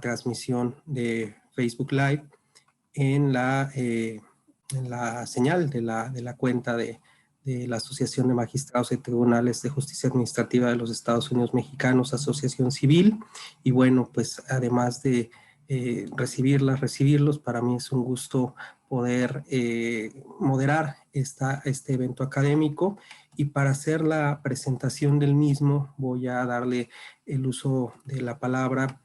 transmisión de Facebook Live en la señal de la cuenta de la Asociación de Magistrados y Tribunales de Justicia Administrativa de los Estados Unidos Mexicanos, Asociación Civil. Y bueno, pues además de recibirlos, para mí es un gusto poder moderar este evento académico, y para hacer la presentación del mismo voy a darle el uso de la palabra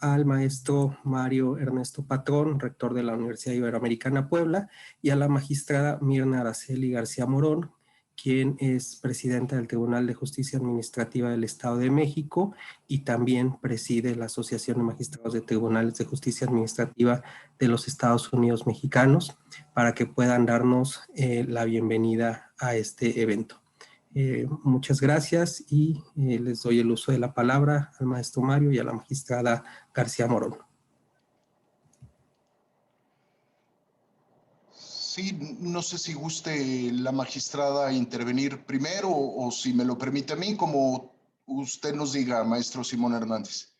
al maestro Mario Ernesto Patrón, rector de la Universidad Iberoamericana Puebla, y a la magistrada Mirna Araceli García Morón, quien es presidenta del Tribunal de Justicia Administrativa del Estado de México y también preside la Asociación de Magistrados de Tribunales de Justicia Administrativa de los Estados Unidos Mexicanos, para que puedan darnos la bienvenida a este evento. Muchas gracias y les doy el uso de la palabra al maestro Mario y a la magistrada García Morón. Sí, no sé si guste la magistrada intervenir primero o si me lo permite a mí, como usted nos diga, maestro Simón Hernández.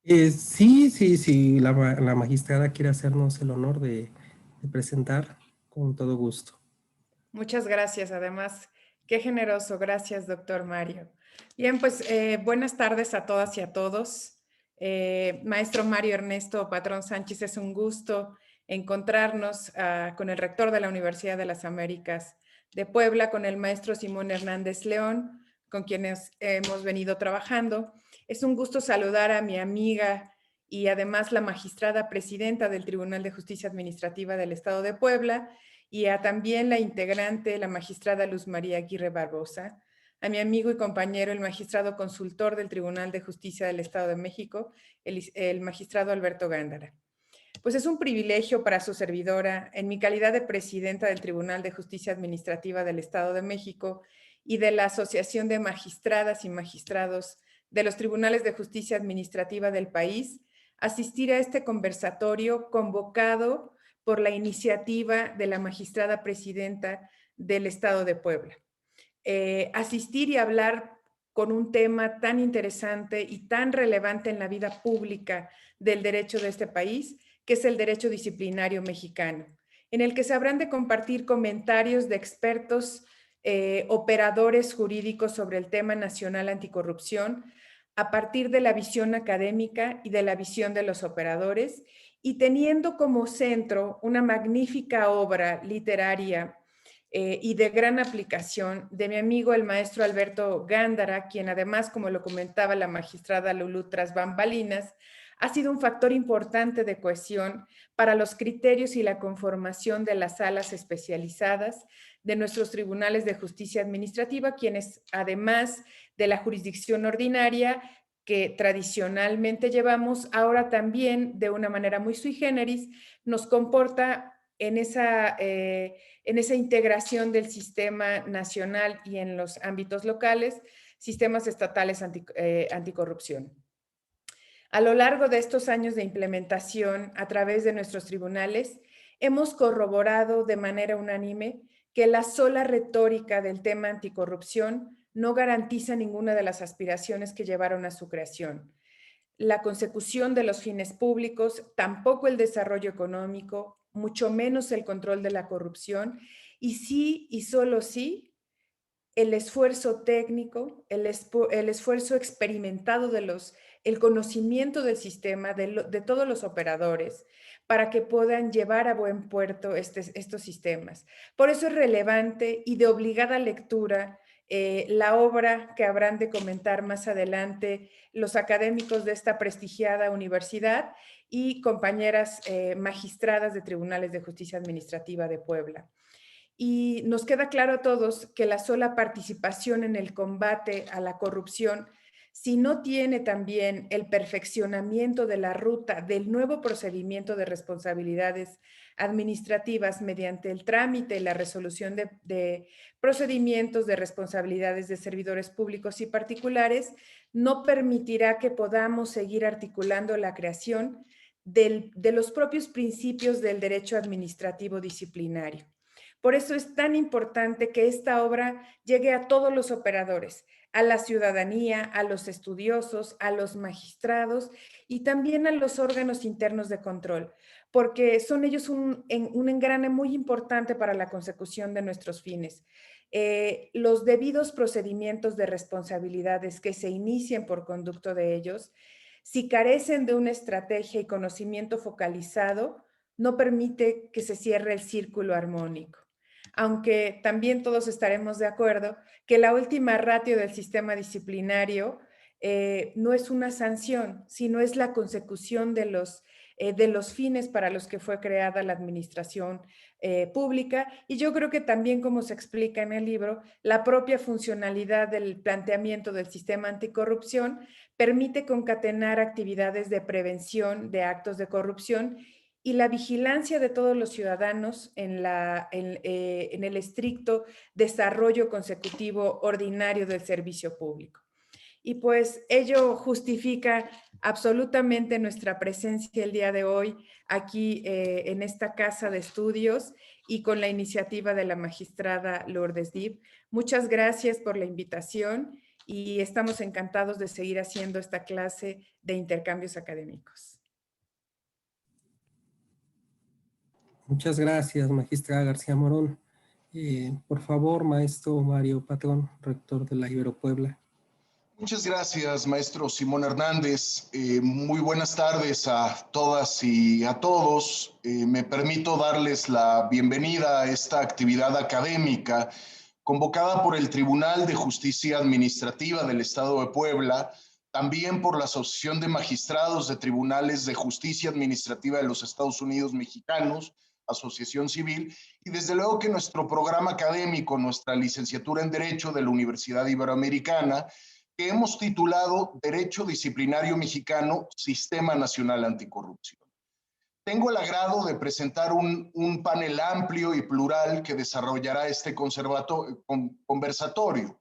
Sí, la magistrada quiere hacernos el honor de presentar, con todo gusto. Muchas gracias, además, qué generoso. Gracias, doctor Mario. Bien, pues buenas tardes a todas y a todos. Maestro Mario Ernesto Patrón Sánchez, es un gusto encontrarnos con el rector de la Universidad de las Américas de Puebla, con el maestro Simón Hernández León, con quienes hemos venido trabajando. Es un gusto saludar a mi amiga y además la magistrada presidenta del Tribunal de Justicia Administrativa del Estado de Puebla, y a también la integrante, la magistrada Luz María Aguirre Barbosa, a mi amigo y compañero, el magistrado consultor del Tribunal de Justicia del Estado de México, el magistrado Alberto Gándara. Pues es un privilegio para su servidora, en mi calidad de presidenta del Tribunal de Justicia Administrativa del Estado de México y de la Asociación de Magistradas y Magistrados de los Tribunales de Justicia Administrativa del país, asistir a este conversatorio convocado por la iniciativa de la magistrada presidenta del Estado de Puebla. Asistir y hablar con un tema tan interesante y tan relevante en la vida pública del derecho de este país, que es el derecho disciplinario mexicano, en el que se habrán de compartir comentarios de expertos, operadores jurídicos sobre el tema nacional anticorrupción, a partir de la visión académica y de la visión de los operadores, y teniendo como centro una magnífica obra literaria y de gran aplicación de mi amigo el maestro Alberto Gándara, quien además, como lo comentaba la magistrada Lulú tras bambalinas, ha sido un factor importante de cohesión para los criterios y la conformación de las salas especializadas de nuestros tribunales de justicia administrativa, quienes además de la jurisdicción ordinaria que tradicionalmente llevamos, ahora también de una manera muy sui generis, nos comporta en esa integración del sistema nacional y en los ámbitos locales, sistemas estatales anticorrupción. A lo largo de estos años de implementación a través de nuestros tribunales, hemos corroborado de manera unánime que la sola retórica del tema anticorrupción no garantiza ninguna de las aspiraciones que llevaron a su creación. La consecución de los fines públicos, tampoco el desarrollo económico, mucho menos el control de la corrupción, y sí y solo sí el esfuerzo técnico, el esfuerzo experimentado el conocimiento del sistema, de todos los operadores, para que puedan llevar a buen puerto estos sistemas. Por eso es relevante y de obligada lectura la obra que habrán de comentar más adelante los académicos de esta prestigiada universidad y compañeras magistradas de Tribunales de Justicia Administrativa de Puebla. Y nos queda claro a todos que la sola participación en el combate a la corrupción, si no tiene también el perfeccionamiento de la ruta del nuevo procedimiento de responsabilidades administrativas mediante el trámite y la resolución de procedimientos de responsabilidades de servidores públicos y particulares, no permitirá que podamos seguir articulando la creación de los propios principios del derecho administrativo disciplinario. Por eso es tan importante que esta obra llegue a todos los operadores, a la ciudadanía, a los estudiosos, a los magistrados y también a los órganos internos de control, porque son ellos un engrane muy importante para la consecución de nuestros fines. Los debidos procedimientos de responsabilidades que se inicien por conducto de ellos, si carecen de una estrategia y conocimiento focalizado, no permite que se cierre el círculo armónico. Aunque también todos estaremos de acuerdo que la última ratio del sistema disciplinario no es una sanción, sino es la consecución de los fines para los que fue creada la administración pública. Y yo creo que también, como se explica en el libro, la propia funcionalidad del planteamiento del sistema anticorrupción permite concatenar actividades de prevención de actos de corrupción y la vigilancia de todos los ciudadanos en el estricto desarrollo consecutivo ordinario del servicio público. Y pues ello justifica absolutamente nuestra presencia el día de hoy aquí en esta casa de estudios y con la iniciativa de la magistrada Lourdes Dib. Muchas gracias por la invitación y estamos encantados de seguir haciendo esta clase de intercambios académicos. Muchas gracias, magistrada García Morón. Por favor, maestro Mario Patrón, rector de la Ibero Puebla. Muchas gracias, maestro Simón Hernández. Muy buenas tardes a todas y a todos. Me permito darles la bienvenida a esta actividad académica convocada por el Tribunal de Justicia Administrativa del Estado de Puebla, también por la Asociación de Magistrados de Tribunales de Justicia Administrativa de los Estados Unidos Mexicanos, Asociación Civil, y desde luego que nuestro programa académico, nuestra licenciatura en Derecho de la Universidad Iberoamericana, que hemos titulado Derecho Disciplinario Mexicano, Sistema Nacional Anticorrupción. Tengo el agrado de presentar un panel amplio y plural que desarrollará este conversatorio.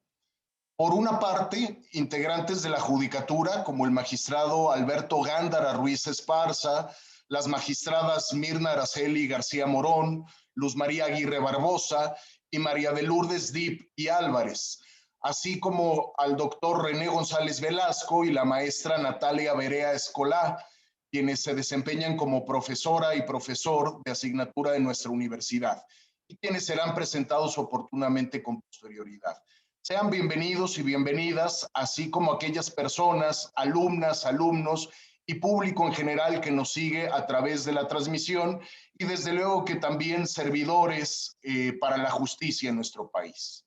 Por una parte, integrantes de la Judicatura, como el magistrado Alberto Gándara Ruiz Esparza, las magistradas Mirna Araceli García Morón, Luz María Aguirre Barbosa y María de Lourdes Dib y Álvarez, así como al doctor René González Velasco y la maestra Natalia Berea Escolá, quienes se desempeñan como profesora y profesor de asignatura de nuestra universidad y quienes serán presentados oportunamente con posterioridad. Sean bienvenidos y bienvenidas, así como aquellas personas, alumnas, alumnos y público en general que nos sigue a través de la transmisión y desde luego que también servidores para la justicia en nuestro país.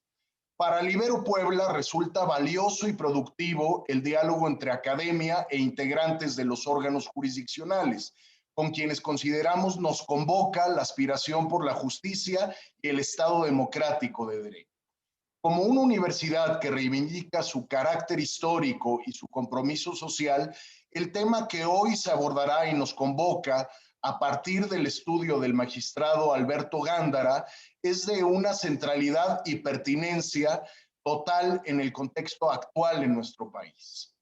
Para el Ibero Puebla resulta valioso y productivo el diálogo entre academia e integrantes de los órganos jurisdiccionales, con quienes consideramos nos convoca la aspiración por la justicia y el Estado democrático de derecho. Como una universidad que reivindica su carácter histórico y su compromiso social, el tema que hoy se abordará y nos convoca a partir del estudio del magistrado Alberto Gándara es de una centralidad y pertinencia total en el contexto actual en nuestro país.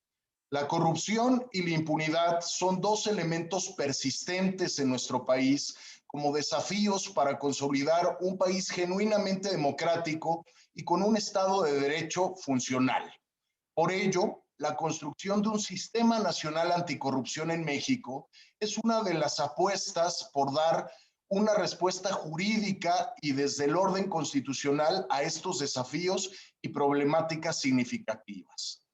La corrupción y la impunidad son dos elementos persistentes en nuestro país como desafíos para consolidar un país genuinamente democrático y con un Estado de Derecho funcional. Por ello, la construcción de un sistema nacional anticorrupción en México es una de las apuestas por dar una respuesta jurídica y desde el orden constitucional a estos desafíos y problemáticas significativas.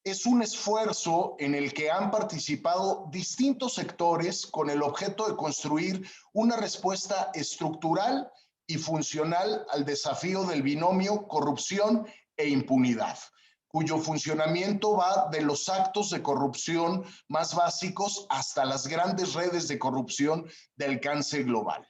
Es un esfuerzo en el que han participado distintos sectores con el objeto de construir una respuesta estructural y funcional al desafío del binomio corrupción e impunidad, cuyo funcionamiento va de los actos de corrupción más básicos hasta las grandes redes de corrupción de alcance global.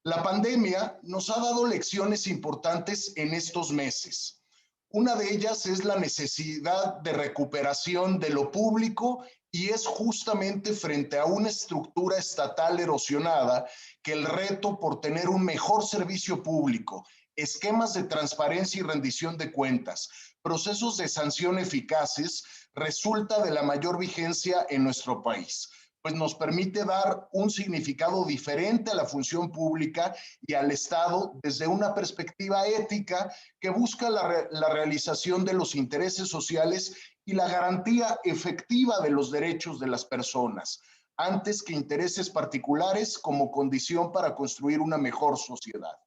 La pandemia nos ha dado lecciones importantes en estos meses. Una de ellas es la necesidad de recuperación de lo público y es justamente frente a una estructura estatal erosionada que el reto por tener un mejor servicio público, esquemas de transparencia y rendición de cuentas, procesos de sanción eficaces, resulta de la mayor vigencia en nuestro país, pues nos permite dar un significado diferente a la función pública y al Estado desde una perspectiva ética que busca la realización de los intereses sociales y la garantía efectiva de los derechos de las personas, antes que intereses particulares como condición para construir una mejor sociedad.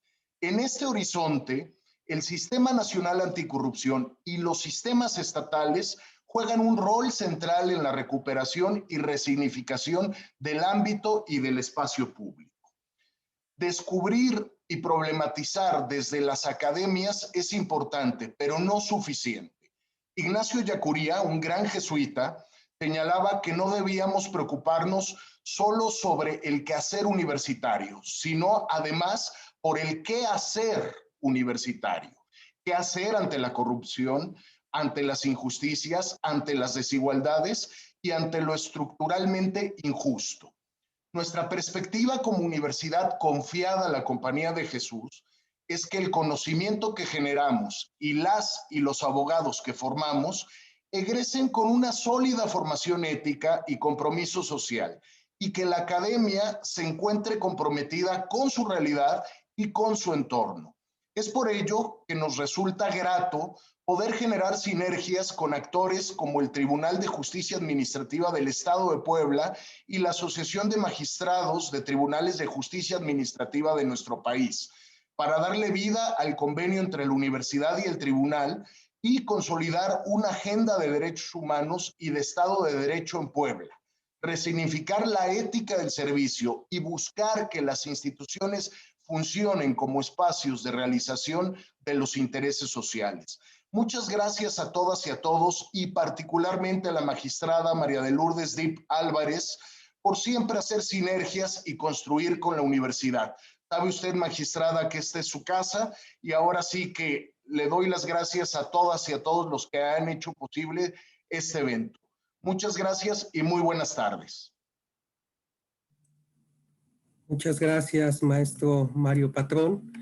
En este horizonte, el Sistema Nacional Anticorrupción y los sistemas estatales juegan un rol central en la recuperación y resignificación del ámbito y del espacio público. Descubrir y problematizar desde las academias es importante, pero no suficiente. Ignacio Ellacuría, un gran jesuita, señalaba que no debíamos preocuparnos solo sobre el quehacer universitario, sino además por el qué hacer universitario. ¿Qué hacer ante la corrupción, ante las injusticias, ante las desigualdades y ante lo estructuralmente injusto? Nuestra perspectiva como universidad confiada a la Compañía de Jesús es que el conocimiento que generamos y las y los abogados que formamos egresen con una sólida formación ética y compromiso social, y que la academia se encuentre comprometida con su realidad y con su entorno. Es por ello que nos resulta grato poder generar sinergias con actores como el Tribunal de Justicia Administrativa del Estado de Puebla y la Asociación de Magistrados de Tribunales de Justicia Administrativa de nuestro país, para darle vida al convenio entre la universidad y el tribunal y consolidar una agenda de derechos humanos y de Estado de Derecho en Puebla, resignificar la ética del servicio y buscar que las instituciones funcionen como espacios de realización de los intereses sociales. Muchas gracias a todas y a todos, y particularmente a la magistrada María de Lourdes Dip Álvarez, por siempre hacer sinergias y construir con la universidad. Sabe usted, magistrada, que esta es su casa, y ahora sí que le doy las gracias a todas y a todos los que han hecho posible este evento. Muchas gracias y muy buenas tardes. Muchas gracias, maestro Mario Patrón.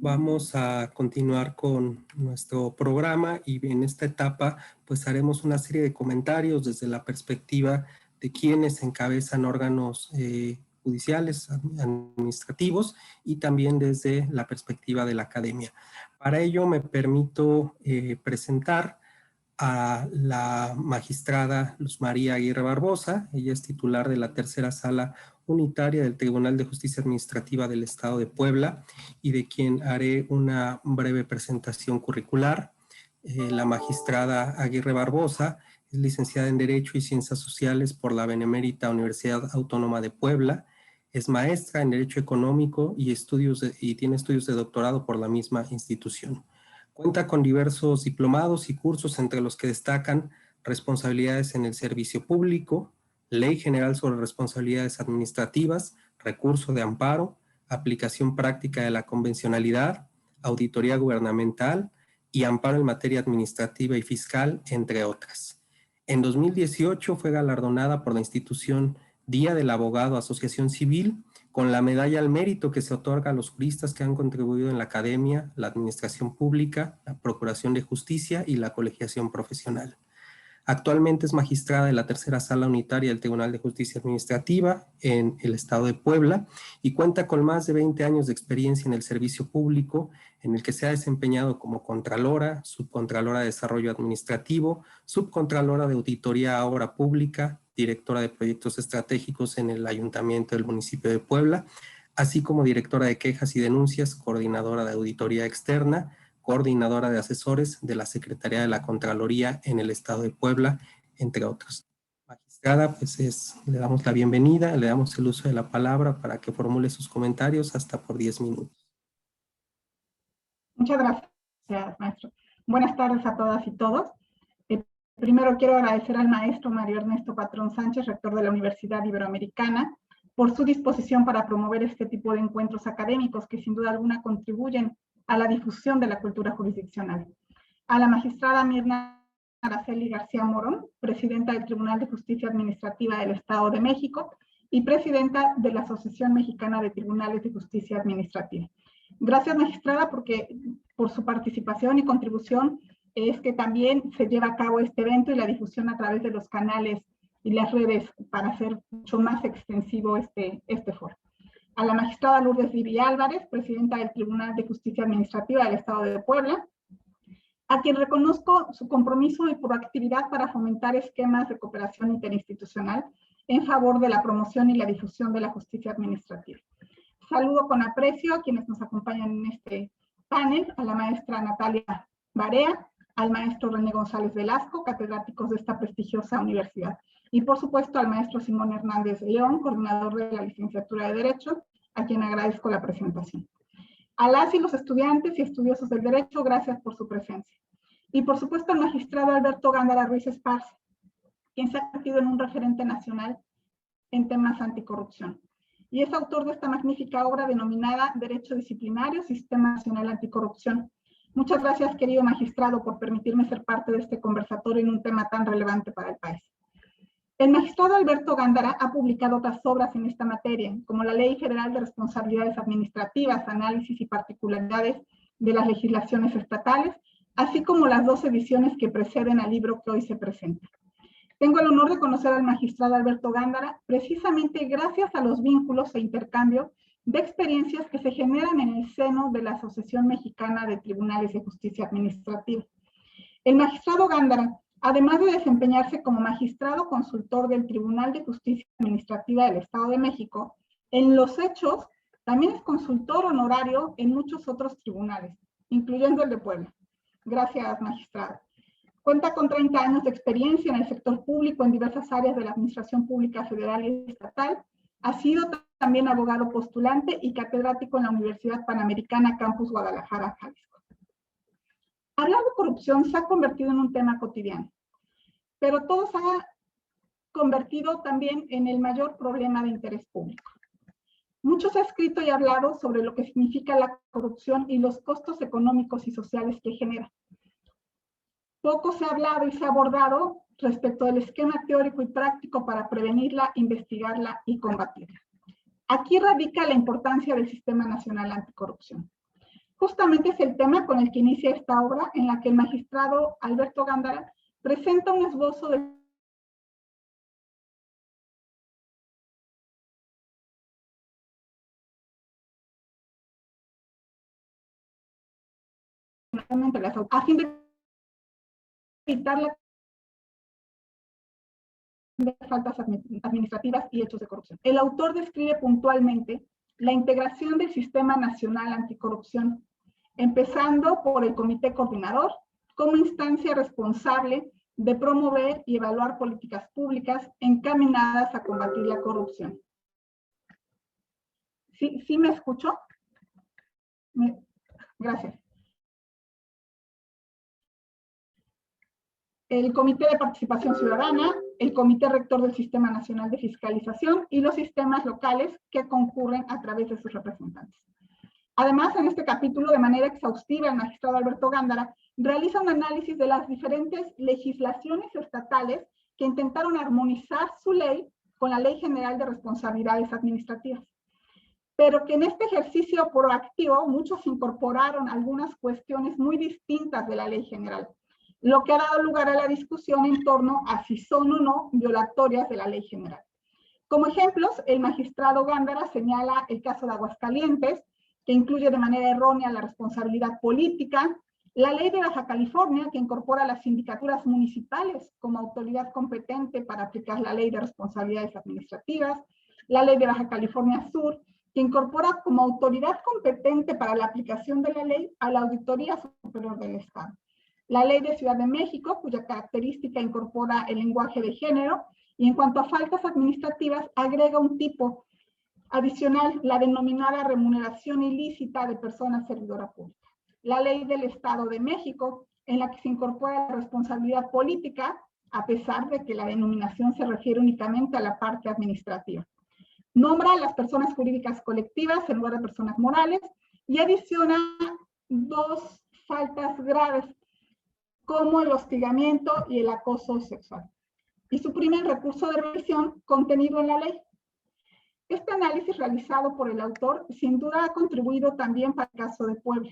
Vamos a continuar con nuestro programa y en esta etapa pues haremos una serie de comentarios desde la perspectiva de quienes encabezan órganos judiciales, administrativos, y también desde la perspectiva de la academia. Para ello me permito presentar a la magistrada Luz María Aguirre Barbosa. Ella es titular de la tercera sala unitaria del Tribunal de Justicia Administrativa del Estado de Puebla, y de quien haré una breve presentación curricular. La magistrada Aguirre Barbosa es licenciada en Derecho y Ciencias Sociales por la Benemérita Universidad Autónoma de Puebla. Es maestra en Derecho Económico y tiene estudios de doctorado por la misma institución. Cuenta con diversos diplomados y cursos, entre los que destacan responsabilidades en el servicio público, Ley General sobre Responsabilidades Administrativas, Recurso de Amparo, Aplicación Práctica de la Convencionalidad, Auditoría Gubernamental y Amparo en Materia Administrativa y Fiscal, entre otras. En 2018 fue galardonada por la institución Día del Abogado Asociación Civil con la Medalla al Mérito que se otorga a los juristas que han contribuido en la academia, la administración pública, la procuración de justicia y la colegiación profesional. Actualmente es magistrada de la tercera sala unitaria del Tribunal de Justicia Administrativa en el Estado de Puebla y cuenta con más de 20 años de experiencia en el servicio público, en el que se ha desempeñado como contralora, subcontralora de desarrollo administrativo, subcontralora de auditoría a obra pública, directora de proyectos estratégicos en el Ayuntamiento del municipio de Puebla, así como directora de quejas y denuncias, coordinadora de auditoría externa, coordinadora de asesores de la Secretaría de la Contraloría en el Estado de Puebla, entre otros. Magistrada, pues le damos la bienvenida, le damos el uso de la palabra para que formule sus comentarios hasta por 10 minutos. Muchas gracias, maestro. Buenas tardes a todas y todos. Primero quiero agradecer al maestro Mario Ernesto Patrón Sánchez, rector de la Universidad Iberoamericana, por su disposición para promover este tipo de encuentros académicos que sin duda alguna contribuyen a la difusión de la cultura jurisdiccional. A la magistrada Mirna Araceli García Morón, presidenta del Tribunal de Justicia Administrativa del Estado de México y presidenta de la Asociación Mexicana de Tribunales de Justicia Administrativa. Gracias, magistrada, por su participación y contribución es que también se lleva a cabo este evento y la difusión a través de los canales y las redes para hacer mucho más extensivo este foro. A la magistrada Lourdes Vivi Álvarez, presidenta del Tribunal de Justicia Administrativa del Estado de Puebla, a quien reconozco su compromiso y proactividad para fomentar esquemas de cooperación interinstitucional en favor de la promoción y la difusión de la justicia administrativa. Saludo con aprecio a quienes nos acompañan en este panel, a la maestra Natalia Barea, al maestro René González Velasco, catedráticos de esta prestigiosa universidad, y por supuesto al maestro Simón Hernández de León, coordinador de la licenciatura de Derecho, a quien agradezco la presentación. A las y los estudiantes y estudiosos del derecho, gracias por su presencia. Y por supuesto al magistrado Alberto Gándara Ruiz Esparza, quien se ha convertido en un referente nacional en temas anticorrupción. Y es autor de esta magnífica obra denominada Derecho Disciplinario, Sistema Nacional Anticorrupción. Muchas gracias, querido magistrado, por permitirme ser parte de este conversatorio en un tema tan relevante para el país. El magistrado Alberto Gándara ha publicado otras obras en esta materia, como la Ley Federal de Responsabilidades Administrativas, Análisis y Particularidades de las Legislaciones Estatales, así como las 2 ediciones que preceden al libro que hoy se presenta. Tengo el honor de conocer al magistrado Alberto Gándara precisamente gracias a los vínculos e intercambio de experiencias que se generan en el seno de la Asociación Mexicana de Tribunales de Justicia Administrativa. El magistrado Gándara, además de desempeñarse como magistrado consultor del Tribunal de Justicia Administrativa del Estado de México, en los hechos también es consultor honorario en muchos otros tribunales, incluyendo el de Puebla. Gracias, magistrado. Cuenta con 30 años de experiencia en el sector público en diversas áreas de la administración pública federal y estatal. Ha sido también abogado postulante y catedrático en la Universidad Panamericana Campus Guadalajara, Jalisco. Hablar de corrupción se ha convertido en un tema cotidiano, pero todo se ha convertido también en el mayor problema de interés público. Mucho se ha escrito y hablado sobre lo que significa la corrupción y los costos económicos y sociales que genera. Poco se ha hablado y se ha abordado respecto del esquema teórico y práctico para prevenirla, investigarla y combatirla. Aquí radica la importancia del Sistema Nacional Anticorrupción. Justamente es el tema con el que inicia esta obra, en la que el magistrado Alberto Gándara presenta un esbozo de a fin de evitar la de faltas administrativas y hechos de corrupción. El autor describe puntualmente la integración del Sistema Nacional Anticorrupción, empezando por el Comité Coordinador como instancia responsable de promover y evaluar políticas públicas encaminadas a combatir la corrupción. ¿Sí me escuchó? Gracias. El Comité de Participación Ciudadana, el Comité Rector del Sistema Nacional de Fiscalización y los sistemas locales que concurren a través de sus representantes. Además, en este capítulo, de manera exhaustiva, el magistrado Alberto Gándara realiza un análisis de las diferentes legislaciones estatales que intentaron armonizar su ley con la Ley General de Responsabilidades Administrativas, pero que en este ejercicio proactivo muchos incorporaron algunas cuestiones muy distintas de la Ley General, lo que ha dado lugar a la discusión en torno a si son o no violatorias de la Ley General. Como ejemplos, el magistrado Gándara señala el caso de Aguascalientes, que incluye de manera errónea la responsabilidad política, la Ley de Baja California, que incorpora las sindicaturas municipales como autoridad competente para aplicar la Ley de Responsabilidades Administrativas, la Ley de Baja California Sur, que incorpora como autoridad competente para la aplicación de la ley a la Auditoría Superior del Estado. La Ley de Ciudad de México, cuya característica incorpora el lenguaje de género, y en cuanto a faltas administrativas, agrega un tipo adicional, la denominada remuneración ilícita de personas servidoras públicas. La Ley del Estado de México, en la que se incorpora la responsabilidad política, a pesar de que la denominación se refiere únicamente a la parte administrativa. Nombra a las personas jurídicas colectivas en lugar de personas morales y adiciona 2 faltas graves, como el hostigamiento y el acoso sexual, y suprime el recurso de revisión contenido en la ley. Este análisis realizado por el autor sin duda ha contribuido también para el caso de Puebla.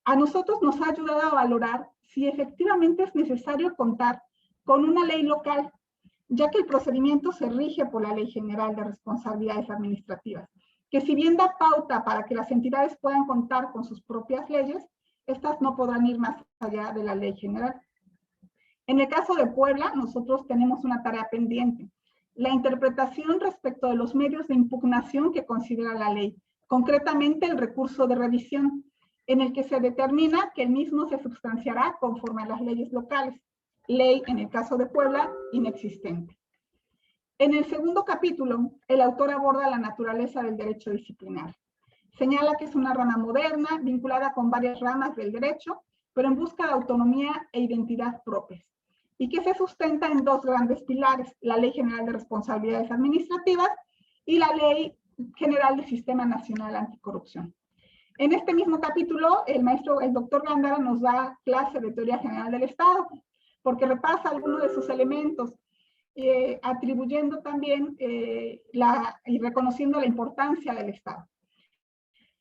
A nosotros nos ha ayudado a valorar si efectivamente es necesario contar con una ley local ya que el procedimiento se rige por la Ley General de Responsabilidades Administrativas, que si bien da pauta para que las entidades puedan contar con sus propias leyes, estas no podrán ir más allá de la Ley General. En el caso de Puebla, nosotros tenemos una tarea pendiente, la interpretación respecto de los medios de impugnación que considera la ley, concretamente el recurso de revisión, en el que se determina que el mismo se sustanciará conforme a las leyes locales, ley, en el caso de Puebla, inexistente. En el segundo capítulo, el autor aborda la naturaleza del derecho disciplinario. Señala que es una rama moderna, vinculada con varias ramas del derecho, pero en busca de autonomía e identidad propias, y que se sustenta en dos grandes pilares, la Ley General de Responsabilidades Administrativas y la Ley General del Sistema Nacional Anticorrupción. En este mismo capítulo, el doctor Gándara nos da clase de Teoría General del Estado, porque repasa algunos de sus elementos, atribuyendo también y reconociendo la importancia del Estado.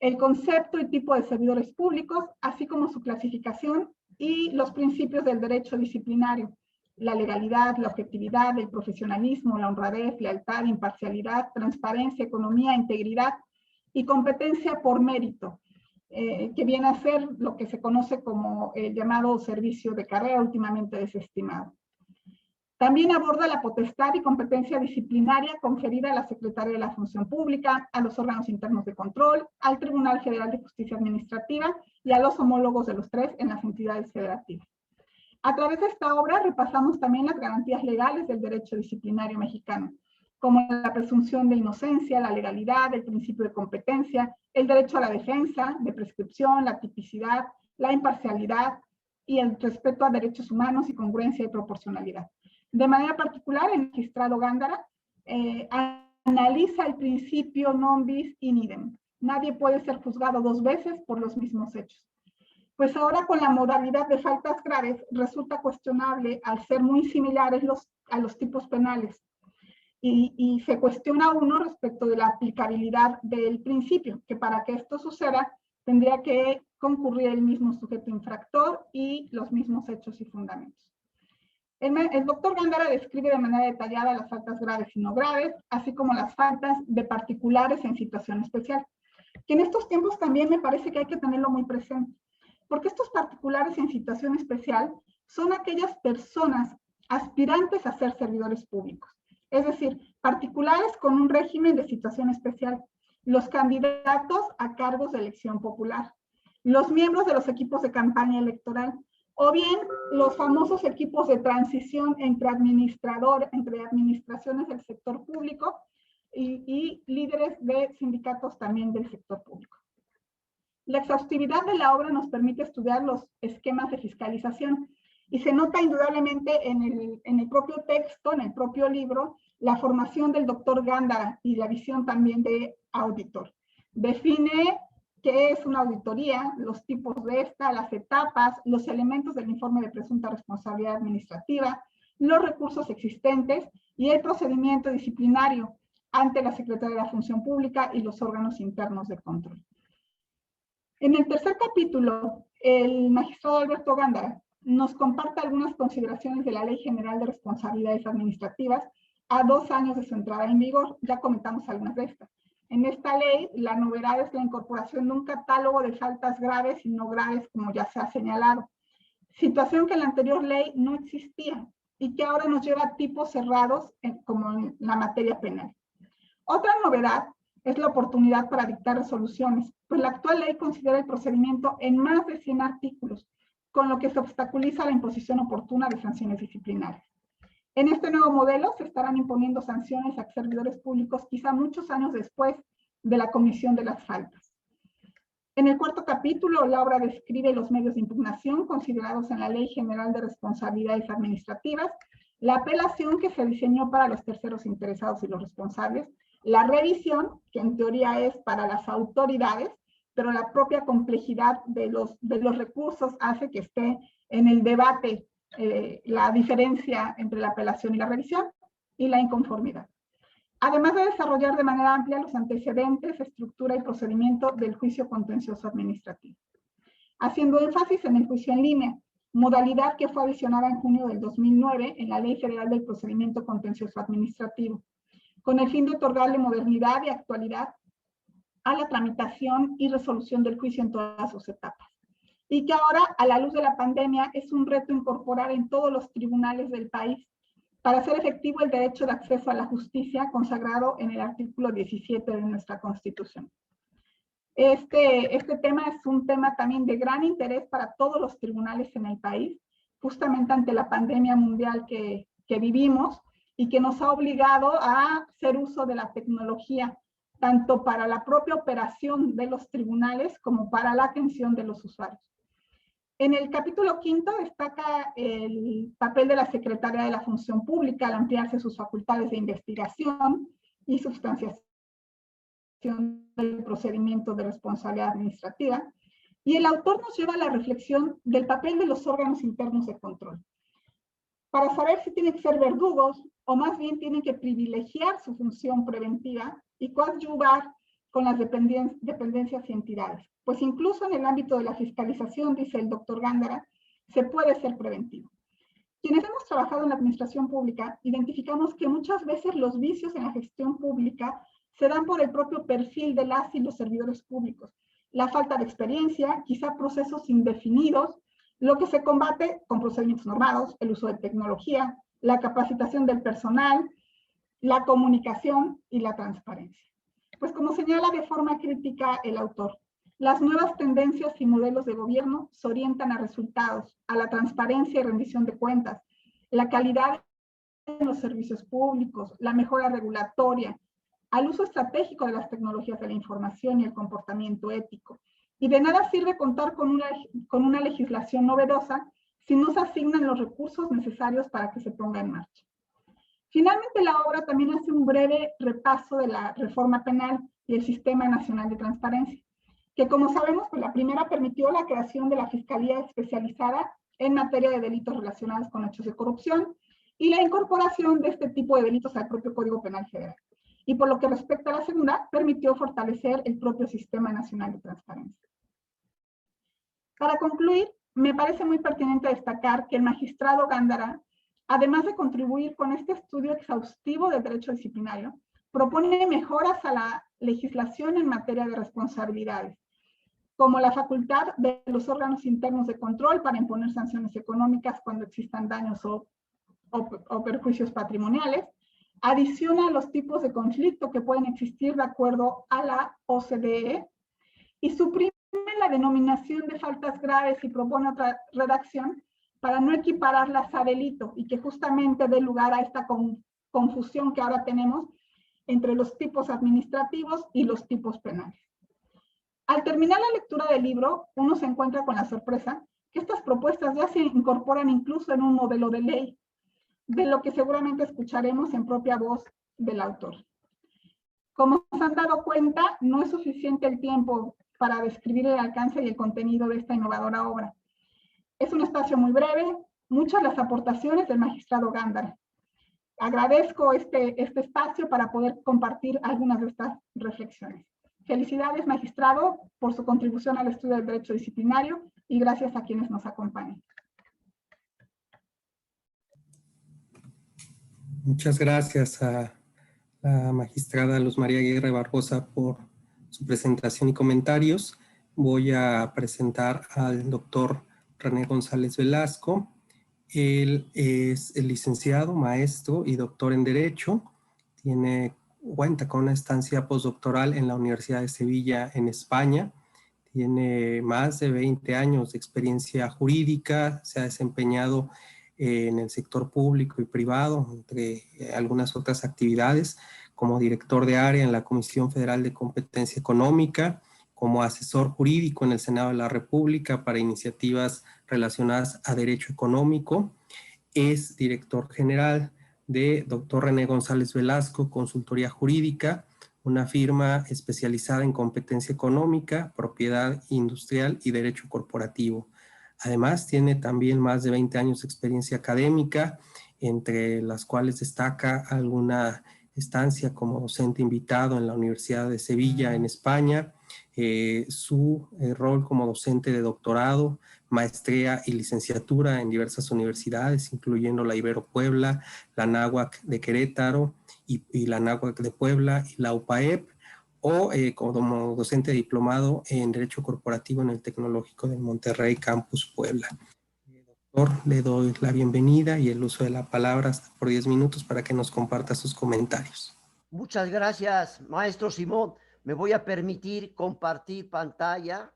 El concepto y tipo de servidores públicos, así como su clasificación y los principios del derecho disciplinario, la legalidad, la objetividad, el profesionalismo, la honradez, lealtad, imparcialidad, transparencia, economía, integridad y competencia por mérito, que viene a ser lo que se conoce como el llamado servicio de carrera, últimamente desestimado. También aborda la potestad y competencia disciplinaria conferida a la Secretaría de la Función Pública, a los órganos internos de control, al Tribunal Federal de Justicia Administrativa y a los homólogos de los tres en las entidades federativas. A través de esta obra repasamos también las garantías legales del derecho disciplinario mexicano, como la presunción de inocencia, la legalidad, el principio de competencia, el derecho a la defensa, de prescripción, la tipicidad, la imparcialidad y el respeto a derechos humanos y congruencia y proporcionalidad. De manera particular, el magistrado Gándara analiza el principio non bis in idem. Nadie puede ser juzgado dos veces por los mismos hechos. Pues ahora con la modalidad de faltas graves resulta cuestionable al ser muy similares a los tipos penales y se cuestiona uno respecto de la aplicabilidad del principio, que para que esto suceda tendría que concurrir el mismo sujeto infractor y los mismos hechos y fundamentos. El doctor Gándara describe de manera detallada las faltas graves y no graves, así como las faltas de particulares en situación especial, que en estos tiempos también me parece que hay que tenerlo muy presente, porque estos particulares en situación especial son aquellas personas aspirantes a ser servidores públicos, es decir, particulares con un régimen de situación especial, los candidatos a cargos de elección popular, los miembros de los equipos de campaña electoral, o bien los famosos equipos de transición entre administraciones del sector público y líderes de sindicatos también del sector público. La exhaustividad de la obra nos permite estudiar los esquemas de fiscalización y se nota indudablemente en el propio texto, en el propio libro, la formación del doctor Gándara y la visión también de auditor. Define qué es una auditoría, los tipos de esta, las etapas, los elementos del informe de presunta responsabilidad administrativa, los recursos existentes y el procedimiento disciplinario ante la Secretaría de la Función Pública y los órganos internos de control. En el tercer capítulo, el magistrado Alberto Gándara nos comparte algunas consideraciones de la Ley General de Responsabilidades Administrativas a 2 años de su entrada en vigor. Ya comentamos algunas de estas. En esta ley, la novedad es la incorporación de un catálogo de faltas graves y no graves, como ya se ha señalado. Situación que en la anterior ley no existía y que ahora nos lleva a tipos cerrados como en la materia penal. Otra novedad es la oportunidad para dictar resoluciones, pues la actual ley considera el procedimiento en más de 100 artículos, con lo que se obstaculiza la imposición oportuna de sanciones disciplinarias. En este nuevo modelo se estarán imponiendo sanciones a servidores públicos quizá muchos años después de la comisión de las faltas. En el cuarto capítulo, la obra describe los medios de impugnación considerados en la Ley General de Responsabilidades Administrativas, la apelación que se diseñó para los terceros interesados y los responsables, la revisión, que en teoría es para las autoridades, pero la propia complejidad de los recursos hace que esté en el debate la diferencia entre la apelación y la revisión y la inconformidad. Además de desarrollar de manera amplia los antecedentes, estructura y procedimiento del juicio contencioso administrativo. Haciendo énfasis en el juicio en línea, modalidad que fue adicionada en junio del 2009 en la Ley Federal del Procedimiento Contencioso Administrativo, con el fin de otorgarle modernidad y actualidad a la tramitación y resolución del juicio en todas sus etapas. Y que ahora, a la luz de la pandemia, es un reto incorporar en todos los tribunales del país para hacer efectivo el derecho de acceso a la justicia consagrado en el artículo 17 de nuestra Constitución. Este tema es un tema también de gran interés para todos los tribunales en el país, justamente ante la pandemia mundial que vivimos y que nos ha obligado a hacer uso de la tecnología, tanto para la propia operación de los tribunales como para la atención de los usuarios. En el capítulo 5 destaca el papel de la Secretaría de la Función Pública al ampliarse sus facultades de investigación y sustanciación del procedimiento de responsabilidad administrativa, y el autor nos lleva a la reflexión del papel de los órganos internos de control, para saber si tienen que ser verdugos o más bien tienen que privilegiar su función preventiva y coadyuvar con las dependencias y entidades. Pues incluso en el ámbito de la fiscalización, dice el doctor Gándara, se puede ser preventivo. Quienes hemos trabajado en la administración pública, identificamos que muchas veces los vicios en la gestión pública se dan por el propio perfil de las y los servidores públicos, la falta de experiencia, quizá procesos indefinidos, lo que se combate con procedimientos normados, el uso de tecnología, la capacitación del personal, la comunicación y la transparencia. Pues como señala de forma crítica el autor, las nuevas tendencias y modelos de gobierno se orientan a resultados, a la transparencia y rendición de cuentas, la calidad en los servicios públicos, la mejora regulatoria, al uso estratégico de las tecnologías de la información y el comportamiento ético. Y de nada sirve contar con una legislación novedosa si no se asignan los recursos necesarios para que se ponga en marcha. Finalmente, la obra también hace un breve repaso de la reforma penal y el Sistema Nacional de Transparencia, que como sabemos, pues la primera permitió la creación de la Fiscalía Especializada en materia de delitos relacionados con hechos de corrupción y la incorporación de este tipo de delitos al propio Código Penal Federal. Y por lo que respecta a la segunda, permitió fortalecer el propio Sistema Nacional de Transparencia. Para concluir, me parece muy pertinente destacar que el magistrado Gándara, además de contribuir con este estudio exhaustivo del derecho disciplinario, propone mejoras a la legislación en materia de responsabilidades, como la facultad de los órganos internos de control para imponer sanciones económicas cuando existan daños o perjuicios patrimoniales, adiciona los tipos de conflicto que pueden existir de acuerdo a la OCDE y suprime la denominación de faltas graves y propone otra redacción para no equipararlas a delito y que justamente dé lugar a esta confusión que ahora tenemos entre los tipos administrativos y los tipos penales. Al terminar la lectura del libro, uno se encuentra con la sorpresa que estas propuestas ya se incorporan incluso en un modelo de ley, de lo que seguramente escucharemos en propia voz del autor. Como se han dado cuenta, no es suficiente el tiempo para describir el alcance y el contenido de esta innovadora obra. Es un espacio muy breve, muchas las aportaciones del magistrado Gándara. Agradezco este espacio para poder compartir algunas de estas reflexiones. Felicidades, magistrado, por su contribución al estudio del derecho disciplinario y gracias a quienes nos acompañan. Muchas gracias a la magistrada Luz María Aguirre Barbosa por su presentación y comentarios. Voy a presentar al doctor René González Velasco. Él es el licenciado, maestro y doctor en Derecho. Cuenta con una estancia postdoctoral en la Universidad de Sevilla, en España. Tiene más de 20 años de experiencia jurídica. Se ha desempeñado en el sector público y privado, entre algunas otras actividades, como director de área en la Comisión Federal de Competencia Económica, como asesor jurídico en el Senado de la República para iniciativas relacionadas a derecho económico. Es director general de Dr. René González Velasco, Consultoría Jurídica, una firma especializada en competencia económica, propiedad industrial y derecho corporativo. Además, tiene también más de 20 años de experiencia académica, entre las cuales destaca alguna estancia como docente invitado en la Universidad de Sevilla, en España, su rol como docente de doctorado, maestría y licenciatura en diversas universidades, incluyendo la Ibero Puebla, la Anáhuac de Querétaro y la Anáhuac de Puebla y la UPAEP, o como docente diplomado en Derecho Corporativo en el Tecnológico de Monterrey, Campus Puebla. Doctor, le doy la bienvenida y el uso de la palabra hasta por 10 minutos para que nos comparta sus comentarios. Muchas gracias, maestro Simón. Me voy a permitir compartir pantalla.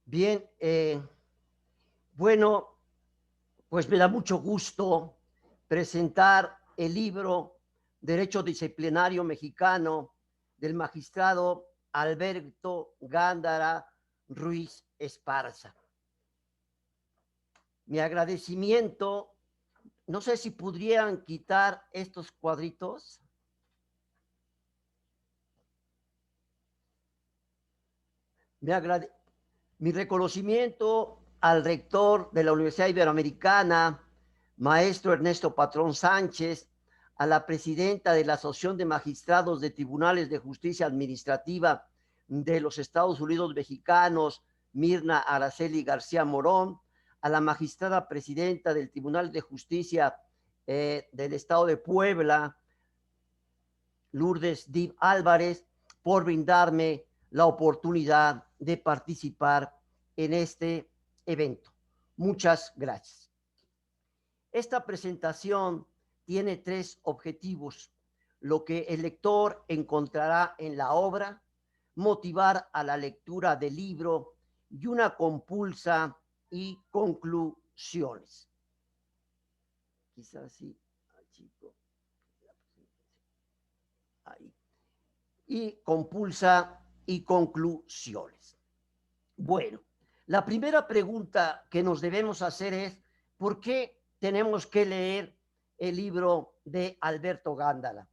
Bien, bueno, pues me da mucho gusto presentar el libro Derecho Disciplinario Mexicano del magistrado Alberto Gándara Ruiz Esparza. Mi agradecimiento, no sé si pudieran quitar estos cuadritos. Mi reconocimiento al rector de la Universidad Iberoamericana, maestro Ernesto Patrón Sánchez, a la presidenta de la Asociación de Magistrados de Tribunales de Justicia Administrativa de los Estados Unidos Mexicanos, Mirna Araceli García Morón, a la magistrada presidenta del Tribunal de Justicia del Estado de Puebla, Lourdes Dib Álvarez, por brindarme la oportunidad de participar en este evento. Muchas gracias. Esta presentación tiene 3 objetivos: lo que el lector encontrará en la obra, motivar a la lectura del libro y una compulsa y conclusiones. Quizás sí, chico. Ahí. Y compulsa y conclusiones. Bueno, la primera pregunta que nos debemos hacer es: ¿por qué tenemos que leer el libro de Alberto Gándara?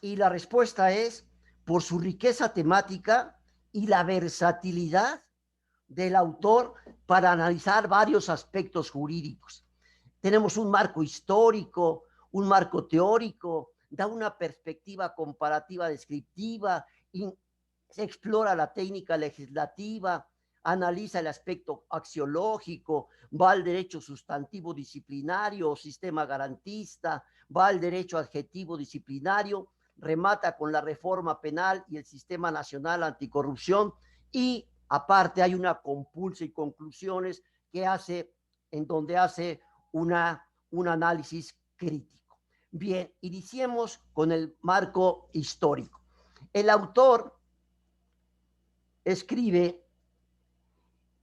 Y la respuesta es: por su riqueza temática y la versatilidad del autor para analizar varios aspectos jurídicos. Tenemos un marco histórico, un marco teórico, da una perspectiva comparativa descriptiva, se explora la técnica legislativa, analiza el aspecto axiológico, va al derecho sustantivo disciplinario o sistema garantista, va al derecho adjetivo disciplinario, remata con la reforma penal y el sistema nacional anticorrupción, y aparte hay una compulsa y conclusiones que hace, en donde hace un análisis crítico. Bien, iniciemos con el marco histórico. El autor escribe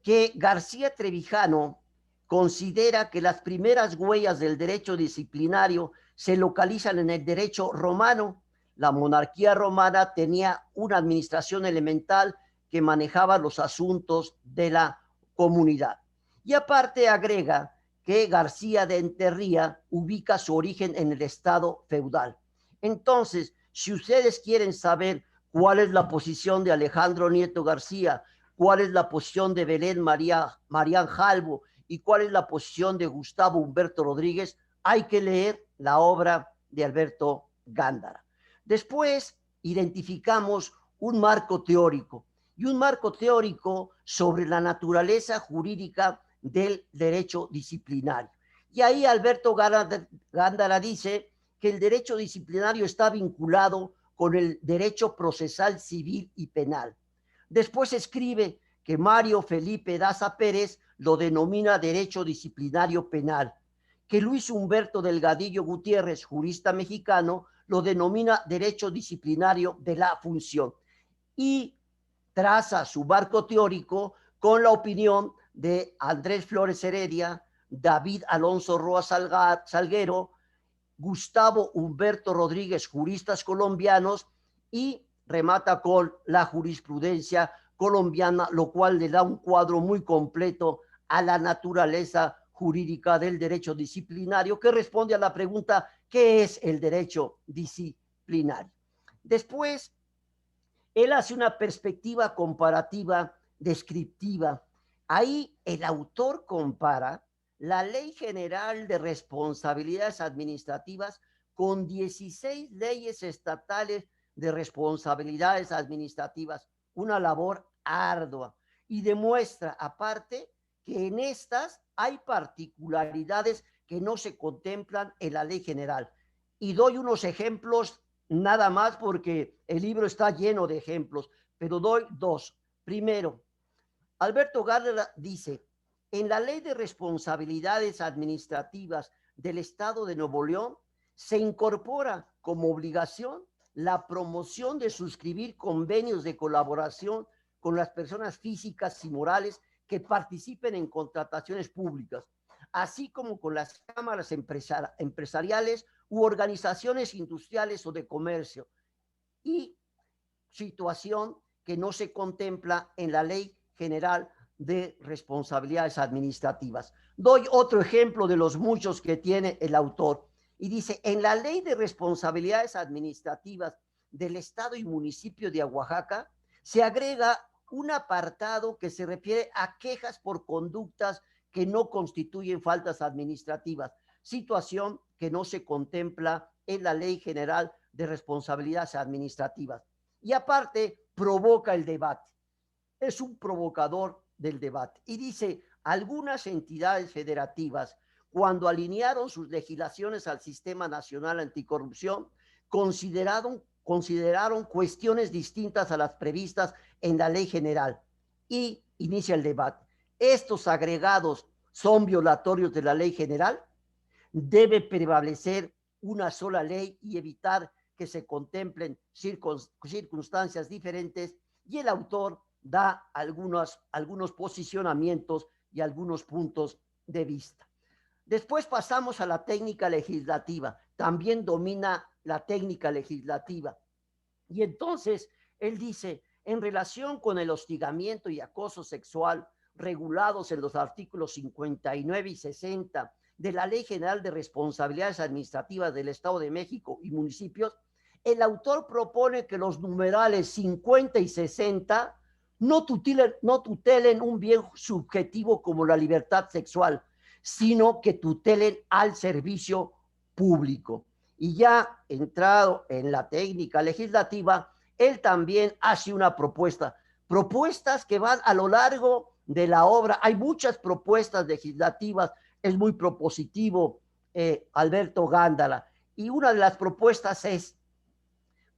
que García Trevijano considera que las primeras huellas del derecho disciplinario se localizan en el derecho romano. La monarquía romana tenía una administración elemental que manejaba los asuntos de la comunidad. Y aparte agrega que García de Enterría ubica su origen en el estado feudal. Entonces, si ustedes quieren saber cuál es la posición de Alejandro Nieto García, cuál es la posición de Belén Marián Jalbo y cuál es la posición de Gustavo Humberto Rodríguez, hay que leer la obra de Alberto Gándara. Después identificamos un marco teórico, y un marco teórico sobre la naturaleza jurídica del derecho disciplinario. Y ahí Alberto Gándara dice que el derecho disciplinario está vinculado con el derecho procesal civil y penal. Después escribe que Mario Felipe Daza Pérez lo denomina derecho disciplinario penal, que Luis Humberto Delgadillo Gutiérrez, jurista mexicano, lo denomina derecho disciplinario de la función, y traza su marco teórico con la opinión de Andrés Flores Heredia, David Alonso Roa Salguero, Gustavo Humberto Rodríguez, juristas colombianos, y remata con la jurisprudencia colombiana, lo cual le da un cuadro muy completo a la naturaleza jurídica del derecho disciplinario, que responde a la pregunta: ¿qué es el derecho disciplinario? Después, él hace una perspectiva comparativa descriptiva. Ahí el autor compara la Ley General de Responsabilidades Administrativas con 16 leyes estatales de responsabilidades administrativas, una labor ardua, y demuestra aparte que en estas hay particularidades que no se contemplan en la ley general. Y doy unos ejemplos nada más porque el libro está lleno de ejemplos, pero doy dos. Primero, Alberto Gándara dice, en la Ley de Responsabilidades Administrativas del Estado de Nuevo León se incorpora como obligación la promoción de suscribir convenios de colaboración con las personas físicas y morales que participen en contrataciones públicas, así como con las cámaras empresariales u organizaciones industriales o de comercio, y situación que no se contempla en la Ley General de Responsabilidades Administrativas. Doy otro ejemplo de los muchos que tiene el autor y dice, en la Ley de Responsabilidades Administrativas del Estado y Municipio de Oaxaca se agrega un apartado que se refiere a quejas por conductas que no constituyen faltas administrativas, situación que no se contempla en la Ley General de Responsabilidades Administrativas. Y aparte provoca el debate, es un provocador del debate. Y dice, algunas entidades federativas, cuando alinearon sus legislaciones al Sistema Nacional Anticorrupción, consideraron cuestiones distintas a las previstas en la ley general. Y inicia el debate. ¿Estos agregados son violatorios de la ley general? Debe prevalecer una sola ley y evitar que se contemplen circunstancias diferentes, y el autor da algunos posicionamientos y algunos puntos de vista. Después pasamos a la técnica legislativa. También domina la técnica legislativa. Y entonces él dice, en relación con el hostigamiento y acoso sexual regulados en los artículos 59 y 60 de la Ley General de Responsabilidades Administrativas del Estado de México y municipios, el autor propone que los numerales 50 y 60 no tutelen un bien subjetivo como la libertad sexual, sino que tutelen al servicio público. Y ya entrado en la técnica legislativa, él también hace una propuestas que van a lo largo de la obra. Hay muchas propuestas legislativas, es muy propositivo Alberto Gándara, y una de las propuestas es,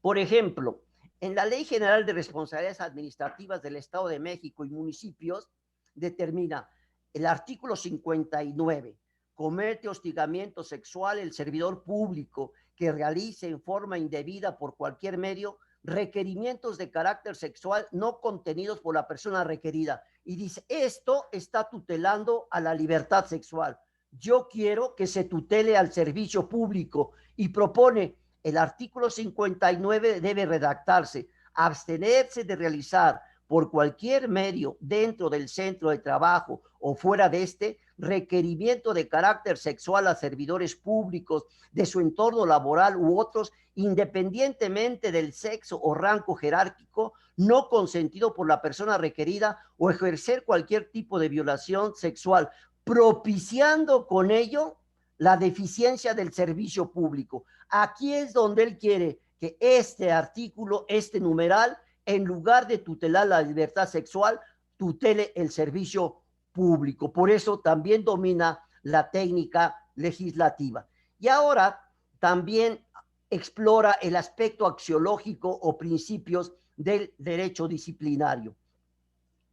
por ejemplo, en la Ley General de Responsabilidades Administrativas del Estado de México y municipios, determina el artículo 59, comete hostigamiento sexual el servidor público que realice en forma indebida por cualquier medio requerimientos de carácter sexual no contenidos por la persona requerida. Y dice, esto está tutelando a la libertad sexual. Yo quiero que se tutele al servicio público, y propone el artículo 59 debe redactarse, abstenerse de realizar por cualquier medio dentro del centro de trabajo o fuera de este requerimiento de carácter sexual a servidores públicos de su entorno laboral u otros, independientemente del sexo o rango jerárquico no consentido por la persona requerida, o ejercer cualquier tipo de violación sexual, propiciando con ello la deficiencia del servicio público. Aquí es donde él quiere que este artículo, este numeral, en lugar de tutelar la libertad sexual, tutele el servicio público. Por eso también domina la técnica legislativa. Y ahora también explora el aspecto axiológico o principios del derecho disciplinario.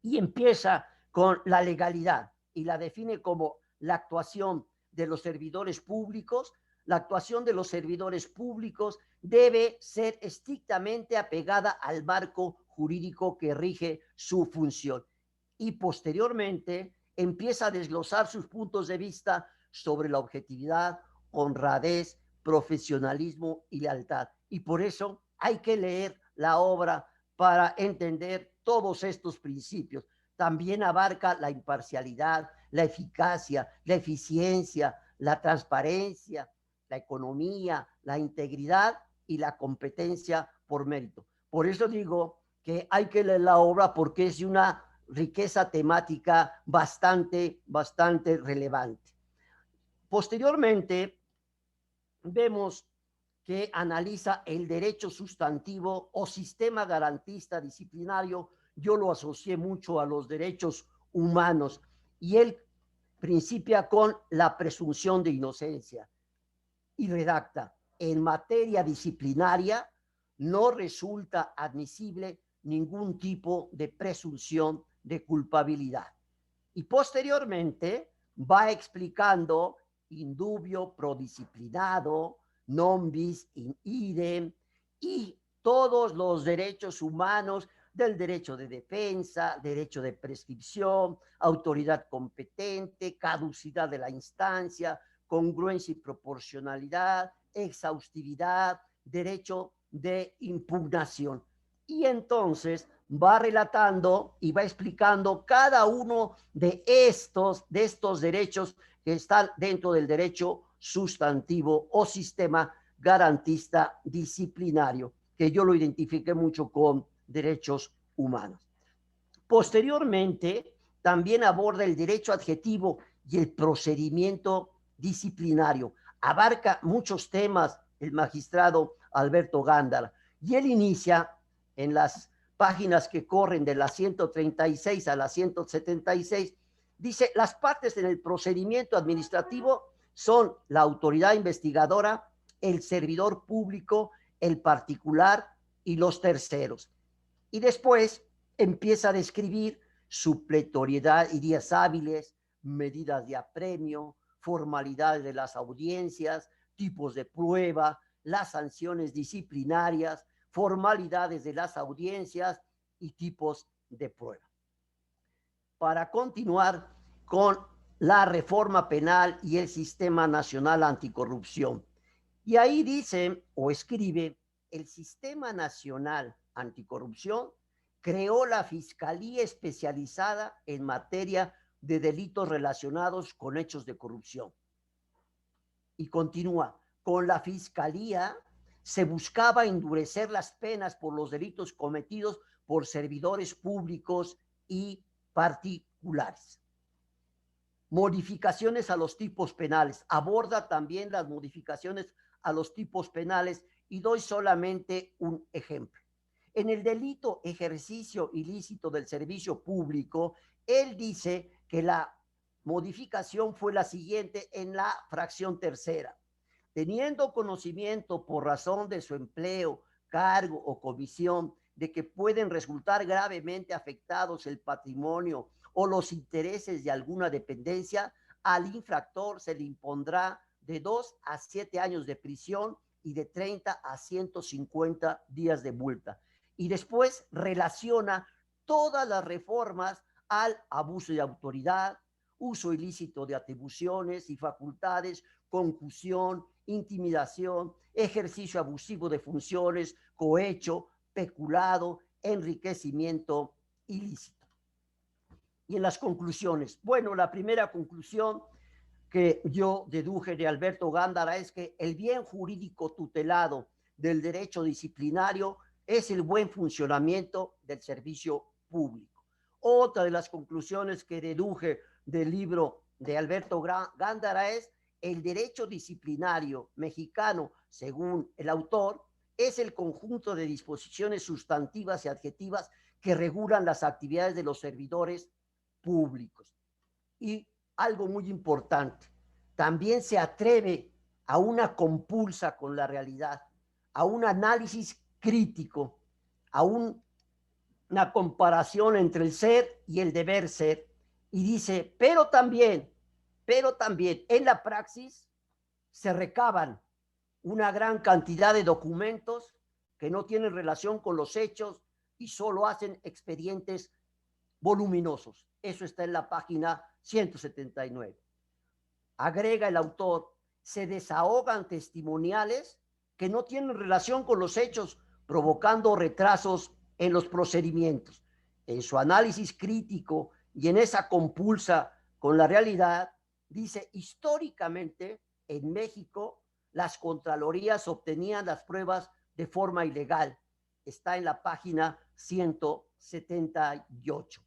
Y empieza con la legalidad y la define como la actuación de los servidores públicos. La actuación de los servidores públicos debe ser estrictamente apegada al marco jurídico que rige su función. Y posteriormente empieza a desglosar sus puntos de vista sobre la objetividad, honradez, profesionalismo y lealtad. Y por eso hay que leer la obra para entender todos estos principios. También abarca la imparcialidad, la eficacia, la eficiencia, la transparencia, la economía, la integridad y la competencia por mérito. Por eso digo que hay que leer la obra, porque es una riqueza temática bastante relevante. Posteriormente, vemos que analiza el derecho sustantivo o sistema garantista disciplinario. Yo lo asocié mucho a los derechos humanos y él principia con la presunción de inocencia y redacta: en materia disciplinaria no resulta admisible ningún tipo de presunción de culpabilidad. Y posteriormente va explicando indubio pro disciplinado, non bis in idem y todos los derechos humanos del derecho de defensa, derecho de prescripción, autoridad competente, caducidad de la instancia, congruencia y proporcionalidad, exhaustividad, derecho de impugnación. Y entonces va relatando y va explicando cada uno de estos derechos que están dentro del derecho sustantivo o sistema garantista disciplinario, que yo lo identifiqué mucho con derechos humanos. Posteriormente, también aborda el derecho adjetivo y el procedimiento disciplinario. Abarca muchos temas el magistrado Alberto Gándara, y él inicia en las páginas que corren de la 136 a la 176, dice: las partes en el procedimiento administrativo son la autoridad investigadora, el servidor público, el particular y los terceros. Y después empieza a describir supletoriedad y días hábiles, medidas de apremio, formalidades de las audiencias, tipos de prueba, las sanciones disciplinarias, formalidades de las audiencias y tipos de prueba. Para continuar con la reforma penal y el sistema nacional anticorrupción. Y ahí dice o escribe: el sistema nacional anticorrupción creó la Fiscalía Especializada en materia de delitos relacionados con hechos de corrupción. Y continúa: con la Fiscalía se buscaba endurecer las penas por los delitos cometidos por servidores públicos y particulares. Modificaciones a los tipos penales. Aborda también las modificaciones a los tipos penales y doy solamente un ejemplo. En el delito ejercicio ilícito del servicio público, él dice que la modificación fue la siguiente en la fracción tercera: teniendo conocimiento por razón de su empleo, cargo o comisión de que pueden resultar gravemente afectados el patrimonio o los intereses de alguna dependencia, al infractor se le impondrá de 2 a 7 años de prisión y de 30 a 150 días de multa. Y después relaciona todas las reformas al abuso de autoridad, uso ilícito de atribuciones y facultades, concusión, intimidación, ejercicio abusivo de funciones, cohecho, peculado, enriquecimiento ilícito. Y en las conclusiones, bueno, la primera conclusión que yo deduje de Alberto Gándara es que el bien jurídico tutelado del derecho disciplinario es el buen funcionamiento del servicio público. Otra de las conclusiones que deduje del libro de Alberto Gándara es: el derecho disciplinario mexicano, según el autor, es el conjunto de disposiciones sustantivas y adjetivas que regulan las actividades de los servidores públicos. Y algo muy importante, también se atreve a una compulsa con la realidad, a un análisis crítico, a una comparación entre el ser y el deber ser, y dice: pero también en la praxis se recaban una gran cantidad de documentos que no tienen relación con los hechos y solo hacen expedientes voluminosos. Eso está en la página 179. Agrega el autor: se desahogan testimoniales que no tienen relación con los hechos, provocando retrasos en los procedimientos. En su análisis crítico y en esa compulsa con la realidad, dice: históricamente en México las contralorías obtenían las pruebas de forma ilegal. Está en la página 178.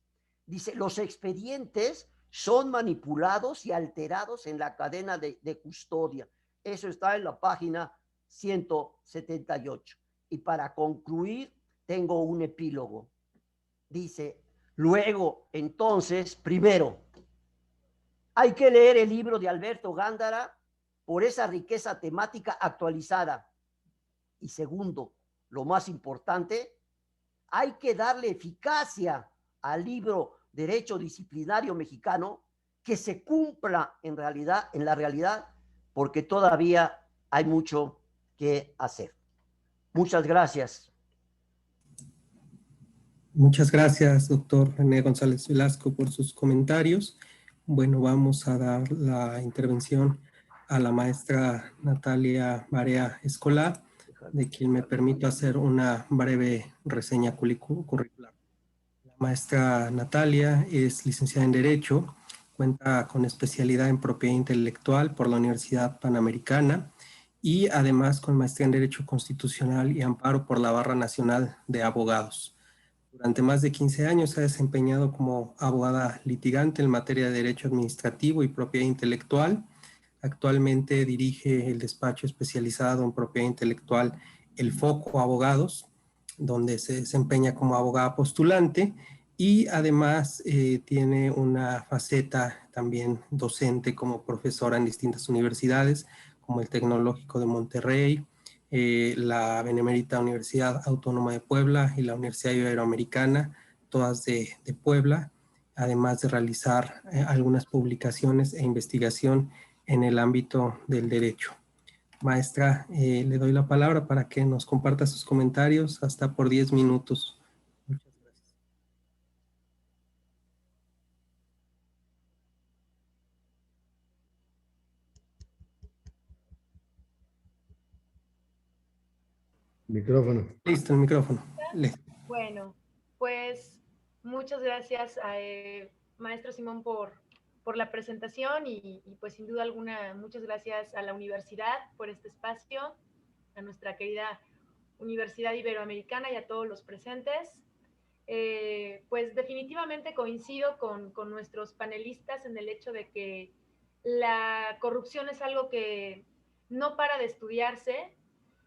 Dice, los expedientes son manipulados y alterados en la cadena de custodia. Eso está en la página 178. Y para concluir, tengo un epílogo. Dice, luego, entonces, primero, hay que leer el libro de Alberto Gándara por esa riqueza temática actualizada. Y segundo, lo más importante, hay que darle eficacia al libro Derecho Disciplinario Mexicano, que se cumpla en la realidad, porque todavía hay mucho que hacer. Muchas gracias. Muchas gracias, doctor René González Velasco, por sus comentarios. Bueno, vamos a dar la intervención a la maestra Natalia Barea Escolá, de quien me permito hacer una breve reseña curricular. La maestra Natalia es licenciada en Derecho, cuenta con especialidad en Propiedad Intelectual por la Universidad Panamericana y además con maestría en Derecho Constitucional y Amparo por la Barra Nacional de Abogados. Durante más de 15 años se ha desempeñado como abogada litigante en materia de Derecho Administrativo y Propiedad Intelectual. Actualmente dirige el despacho especializado en Propiedad Intelectual El Foco Abogados, donde se desempeña como abogada postulante y además tiene una faceta también docente como profesora en distintas universidades, como el Tecnológico de Monterrey, la Benemérita Universidad Autónoma de Puebla y la Universidad Iberoamericana, todas de Puebla, además de realizar algunas publicaciones e investigación en el ámbito del derecho. Maestra, le doy la palabra para que nos comparta sus comentarios hasta por 10 minutos. Muchas gracias. Micrófono. Listo, el micrófono. Bueno, pues muchas gracias a maestro Simón por la presentación y pues sin duda alguna muchas gracias a la universidad por este espacio, a nuestra querida Universidad Iberoamericana y a todos los presentes. Pues definitivamente coincido con nuestros panelistas en el hecho de que la corrupción es algo que no para de estudiarse,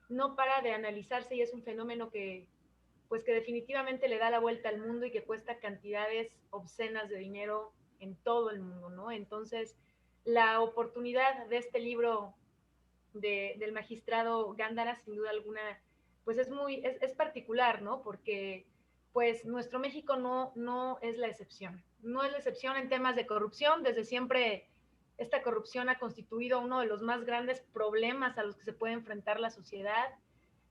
no para de analizarse y es un fenómeno que pues que definitivamente le da la vuelta al mundo y que cuesta cantidades obscenas de dinero en todo el mundo, ¿no? Entonces, la oportunidad de este libro del magistrado Gándara, sin duda alguna, pues es particular, ¿no? Porque pues nuestro México no es la excepción. No es la excepción en temas de corrupción. Desde siempre esta corrupción ha constituido uno de los más grandes problemas a los que se puede enfrentar la sociedad.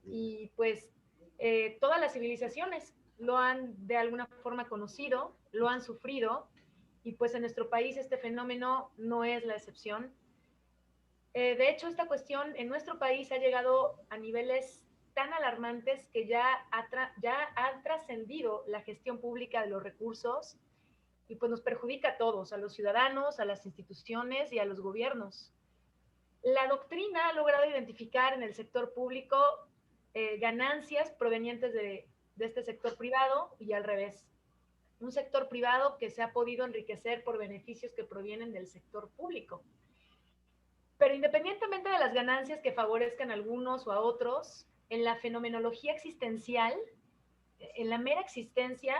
Y pues todas las civilizaciones lo han de alguna forma conocido, lo han sufrido, y pues en nuestro país este fenómeno no es la excepción. De hecho, esta cuestión en nuestro país ha llegado a niveles tan alarmantes que ya ha trascendido la gestión pública de los recursos y pues nos perjudica a todos, a los ciudadanos, a las instituciones y a los gobiernos. La doctrina ha logrado identificar en el sector público ganancias provenientes de este sector privado y al revés. Un sector privado que se ha podido enriquecer por beneficios que provienen del sector público. Pero independientemente de las ganancias que favorezcan a algunos o a otros, en la fenomenología existencial, en la mera existencia,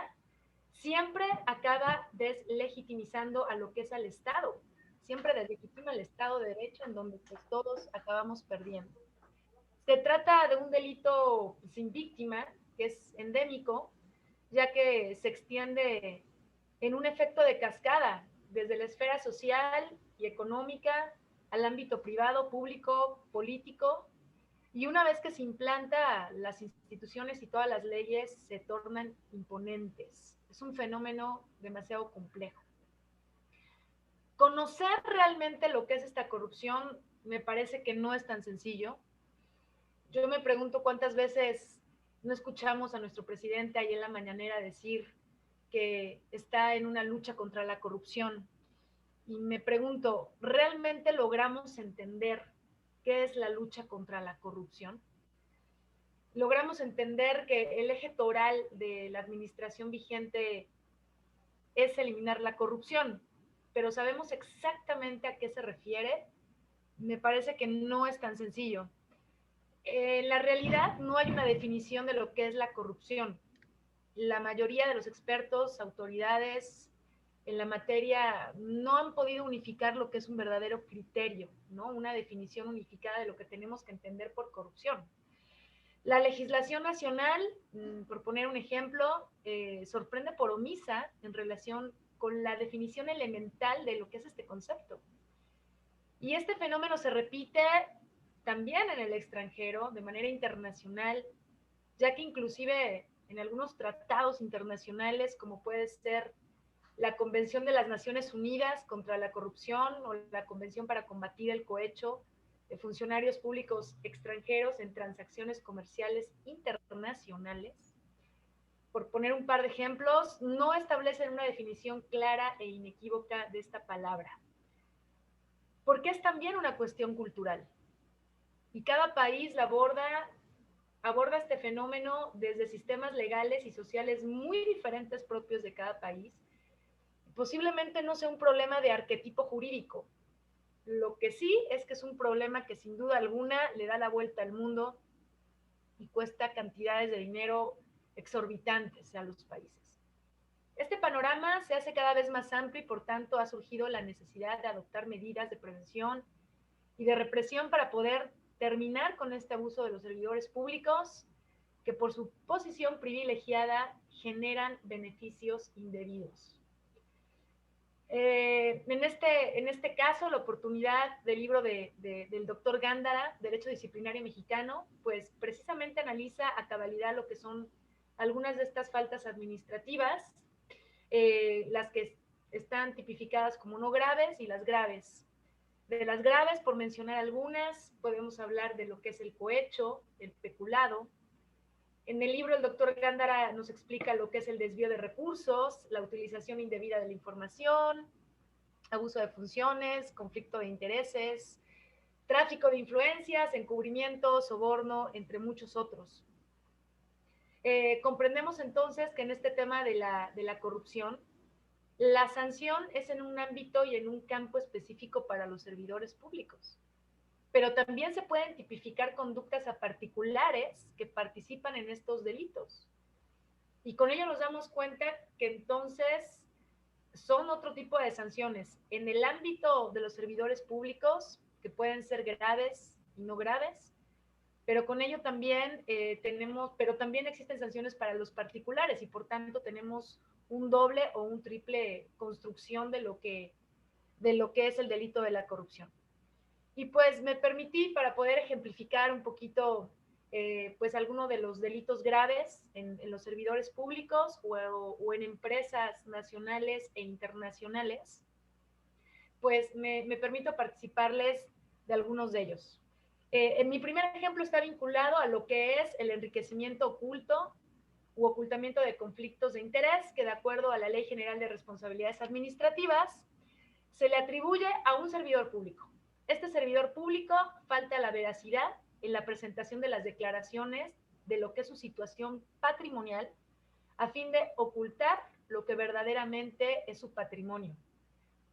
siempre acaba deslegitimizando a lo que es al Estado. Siempre deslegitima el Estado de Derecho, en donde pues todos acabamos perdiendo. Se trata de un delito sin víctima, que es endémico, ya que se extiende en un efecto de cascada, desde la esfera social y económica al ámbito privado, público, político, y una vez que se implanta, las instituciones y todas las leyes se tornan imponentes. Es un fenómeno demasiado complejo. Conocer realmente lo que es esta corrupción me parece que no es tan sencillo. Yo me pregunto cuántas veces no escuchamos a nuestro presidente ahí en la mañanera decir que está en una lucha contra la corrupción. Y me pregunto, ¿realmente logramos entender qué es la lucha contra la corrupción? ¿Logramos entender que el eje toral de la administración vigente es eliminar la corrupción, pero sabemos exactamente a qué se refiere. Me parece que no es tan sencillo. En la realidad no hay una definición de lo que es la corrupción. La mayoría de los expertos, autoridades en la materia no han podido unificar lo que es un verdadero criterio, ¿no? Una definición unificada de lo que tenemos que entender por corrupción. La legislación nacional, por poner un ejemplo, sorprende por omisa en relación con la definición elemental de lo que es este concepto. Y este fenómeno se repite también en el extranjero, de manera internacional, ya que inclusive en algunos tratados internacionales, como puede ser la Convención de las Naciones Unidas contra la Corrupción o la Convención para combatir el cohecho de funcionarios públicos extranjeros en transacciones comerciales internacionales, por poner un par de ejemplos, no establecen una definición clara e inequívoca de esta palabra, porque es también una cuestión cultural. Y cada país la aborda este fenómeno desde sistemas legales y sociales muy diferentes propios de cada país. Posiblemente no sea un problema de arquetipo jurídico. Lo que sí es que es un problema que sin duda alguna le da la vuelta al mundo y cuesta cantidades de dinero exorbitantes a los países. Este panorama se hace cada vez más amplio y por tanto ha surgido la necesidad de adoptar medidas de prevención y de represión para poder terminar con este abuso de los servidores públicos que por su posición privilegiada generan beneficios indebidos. En este caso, la oportunidad del libro del doctor Gándara, Derecho Disciplinario Mexicano, pues precisamente analiza a cabalidad lo que son algunas de estas faltas administrativas, las que están tipificadas como no graves y las graves. De las graves, por mencionar algunas, podemos hablar de lo que es el cohecho, el peculado. En el libro el doctor Gándara nos explica lo que es el desvío de recursos, la utilización indebida de la información, abuso de funciones, conflicto de intereses, tráfico de influencias, encubrimiento, soborno, entre muchos otros. Comprendemos entonces que en este tema de la corrupción, la sanción es en un ámbito y en un campo específico para los servidores públicos, pero también se pueden tipificar conductas a particulares que participan en estos delitos. Y con ello nos damos cuenta que entonces son otro tipo de sanciones. En el ámbito de los servidores públicos, que pueden ser graves y no graves, pero con ello también también existen sanciones para los particulares y por tanto tenemos un doble o un triple construcción de lo que es el delito de la corrupción. Y pues me permití, para poder ejemplificar un poquito pues algunos de los delitos graves en los servidores públicos o en empresas nacionales e internacionales, pues me permito participarles de algunos de ellos. En mi primer ejemplo está vinculado a lo que es el enriquecimiento oculto u ocultamiento de conflictos de interés, que de acuerdo a la Ley General de Responsabilidades Administrativas, se le atribuye a un servidor público. Este servidor público falta a la veracidad en la presentación de las declaraciones de lo que es su situación patrimonial a fin de ocultar lo que verdaderamente es su patrimonio,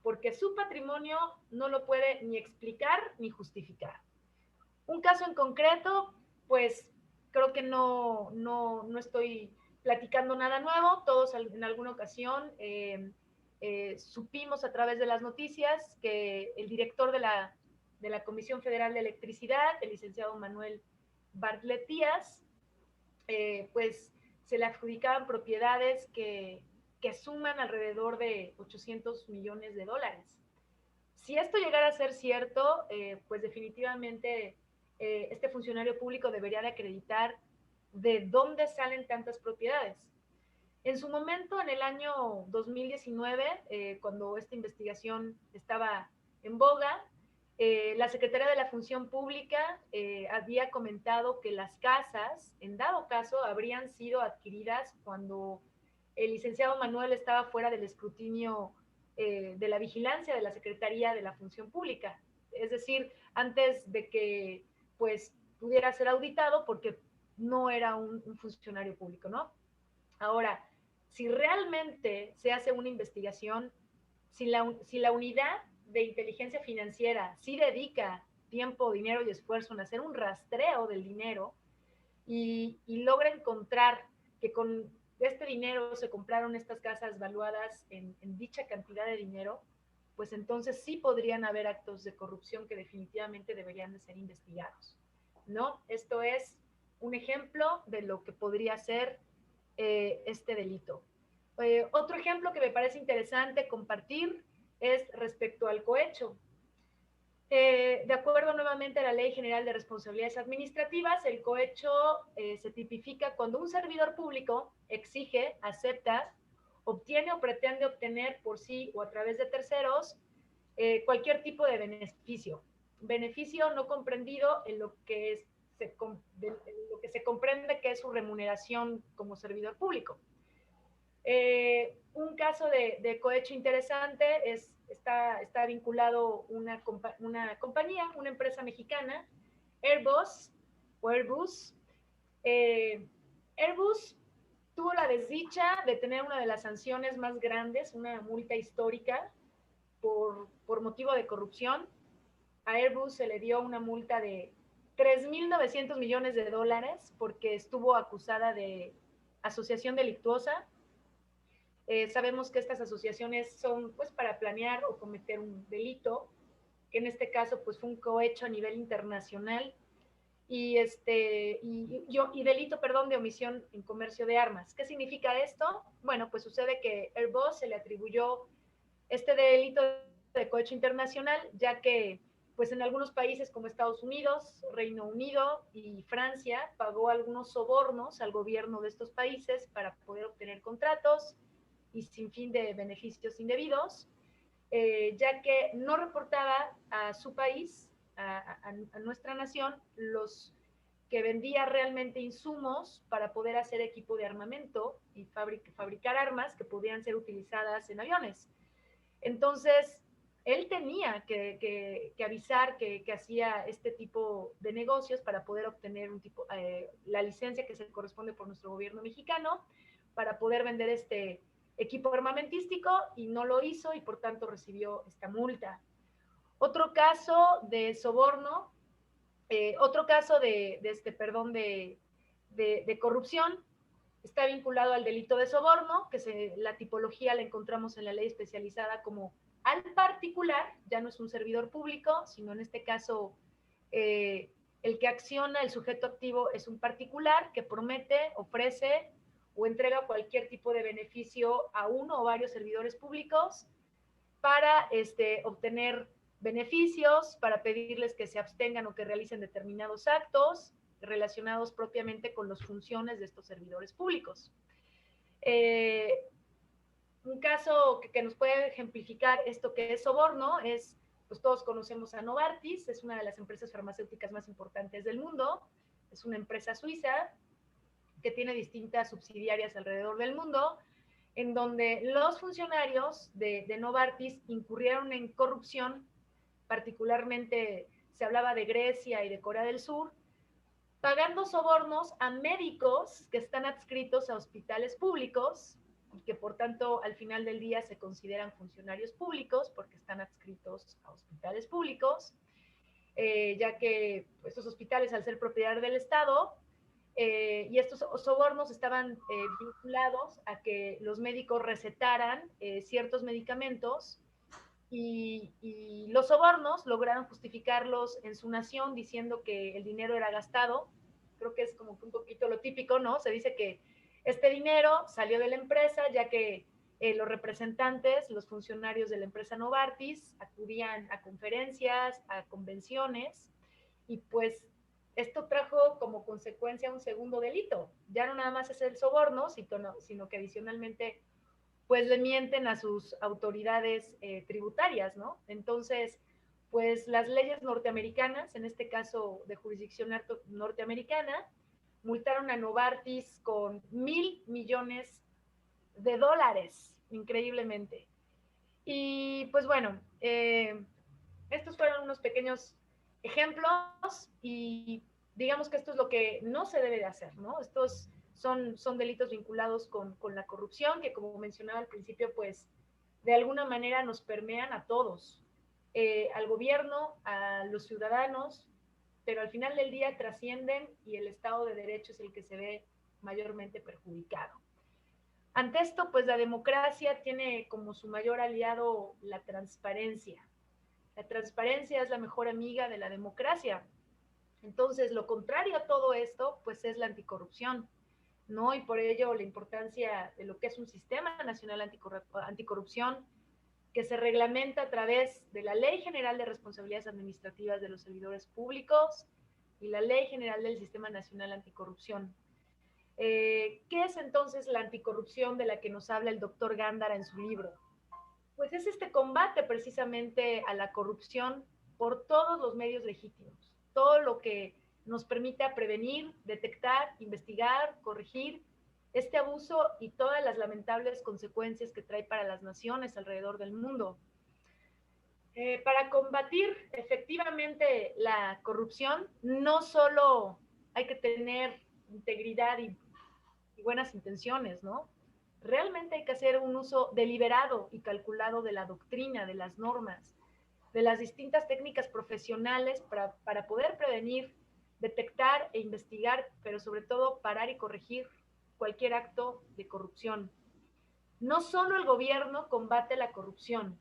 porque su patrimonio no lo puede ni explicar ni justificar. Un caso en concreto, pues creo que no estoy platicando nada nuevo, todos en alguna ocasión supimos a través de las noticias que el director de la Comisión Federal de Electricidad, el licenciado Manuel Bartlett Díaz, pues se le adjudicaban propiedades que suman alrededor de 800 millones de dólares. Si esto llegara a ser cierto, pues definitivamente este funcionario público debería de acreditar de dónde salen tantas propiedades. En su momento, en el año 2019, cuando esta investigación estaba en boga, la Secretaría de la Función Pública había comentado que las casas, en dado caso, habrían sido adquiridas cuando el licenciado Manuel estaba fuera del escrutinio de la vigilancia de la Secretaría de la Función Pública. Es decir, antes de que pues pudiera ser auditado porque no era un funcionario público, ¿no? Ahora, si realmente se hace una investigación, si la unidad de inteligencia financiera sí dedica tiempo, dinero y esfuerzo en hacer un rastreo del dinero y logra encontrar que con este dinero se compraron estas casas valuadas en dicha cantidad de dinero, pues entonces sí podrían haber actos de corrupción que definitivamente deberían de ser investigados, ¿no? Esto es un ejemplo de lo que podría ser este delito. Otro ejemplo que me parece interesante compartir es respecto al cohecho. De acuerdo nuevamente a la Ley General de Responsabilidades Administrativas, el cohecho se tipifica cuando un servidor público exige, acepta, obtiene o pretende obtener por sí o a través de terceros cualquier tipo de beneficio no comprendido en lo que se comprende que es su remuneración como servidor público. Un caso de cohecho interesante está vinculado una compañía, una empresa mexicana, Airbus. Airbus tuvo la desdicha de tener una de las sanciones más grandes, una multa histórica por motivo de corrupción. A Airbus se le dio una multa de $3.900 millones porque estuvo acusada de asociación delictuosa. Sabemos que estas asociaciones son pues para planear o cometer un delito, que en este caso pues fue un cohecho a nivel internacional y delito, perdón, de omisión en comercio de armas. ¿Qué significa esto? Bueno, pues sucede que Airbus se le atribuyó este delito de cohecho internacional, ya que pues en algunos países como Estados Unidos, Reino Unido y Francia pagó algunos sobornos al gobierno de estos países para poder obtener contratos y sin fin de beneficios indebidos, ya que no reportaba a su país, a nuestra nación, los que vendía realmente insumos para poder hacer equipo de armamento y fabricar armas que pudieran ser utilizadas en aviones. Entonces, él tenía que avisar que hacía este tipo de negocios para poder obtener la licencia que se corresponde por nuestro gobierno mexicano, para poder vender este equipo armamentístico, y no lo hizo y por tanto recibió esta multa. Otro caso de soborno, otro caso de corrupción está vinculado al delito de soborno, que la tipología la encontramos en la ley especializada como al particular, ya no es un servidor público, sino en este caso el que acciona, el sujeto activo es un particular que promete, ofrece o entrega cualquier tipo de beneficio a uno o varios servidores públicos para obtener beneficios, para pedirles que se abstengan o que realicen determinados actos relacionados propiamente con las funciones de estos servidores públicos. Un caso que nos puede ejemplificar esto que es soborno es, pues todos conocemos a Novartis, es una de las empresas farmacéuticas más importantes del mundo, es una empresa suiza que tiene distintas subsidiarias alrededor del mundo, en donde los funcionarios de Novartis incurrieron en corrupción, particularmente se hablaba de Grecia y de Corea del Sur, pagando sobornos a médicos que están adscritos a hospitales públicos y que por tanto al final del día se consideran funcionarios públicos porque están adscritos a hospitales públicos, ya que estos hospitales, al ser propiedad del Estado, y estos sobornos estaban vinculados a que los médicos recetaran ciertos medicamentos, y los sobornos lograron justificarlos en su nación diciendo que el dinero era gastado. Creo que es como que un poquito lo típico, ¿no? Se dice que este dinero salió de la empresa, ya que los representantes, los funcionarios de la empresa Novartis acudían a conferencias, a convenciones, y pues esto trajo como consecuencia un segundo delito. Ya no nada más es el soborno, sino que adicionalmente pues le mienten a sus autoridades tributarias, ¿no? Entonces, pues las leyes norteamericanas, en este caso de jurisdicción norteamericana, multaron a Novartis con $1,000 millones, increíblemente. Y pues bueno, estos fueron unos pequeños ejemplos y digamos que esto es lo que no se debe de hacer, ¿no? Estos son delitos vinculados con la corrupción, que como mencionaba al principio, pues de alguna manera nos permean a todos, al gobierno, a los ciudadanos, pero al final del día trascienden y el Estado de Derecho es el que se ve mayormente perjudicado. Ante esto, pues la democracia tiene como su mayor aliado la transparencia. La transparencia es la mejor amiga de la democracia. Entonces, lo contrario a todo esto, pues es la anticorrupción, ¿no? Y por ello la importancia de lo que es un sistema nacional anticorrupción que se reglamenta a través de la Ley General de Responsabilidades Administrativas de los Servidores Públicos y la Ley General del Sistema Nacional Anticorrupción. ¿Qué es entonces la anticorrupción de la que nos habla el doctor Gándara en su libro? Pues es este combate precisamente a la corrupción por todos los medios legítimos, todo lo que nos permita prevenir, detectar, investigar, corregir este abuso y todas las lamentables consecuencias que trae para las naciones alrededor del mundo. Para combatir efectivamente la corrupción, no solo hay que tener integridad y buenas intenciones, ¿no? Realmente hay que hacer un uso deliberado y calculado de la doctrina, de las normas, de las distintas técnicas profesionales para poder prevenir, detectar e investigar, pero sobre todo parar y corregir cualquier acto de corrupción. No solo el gobierno combate la corrupción,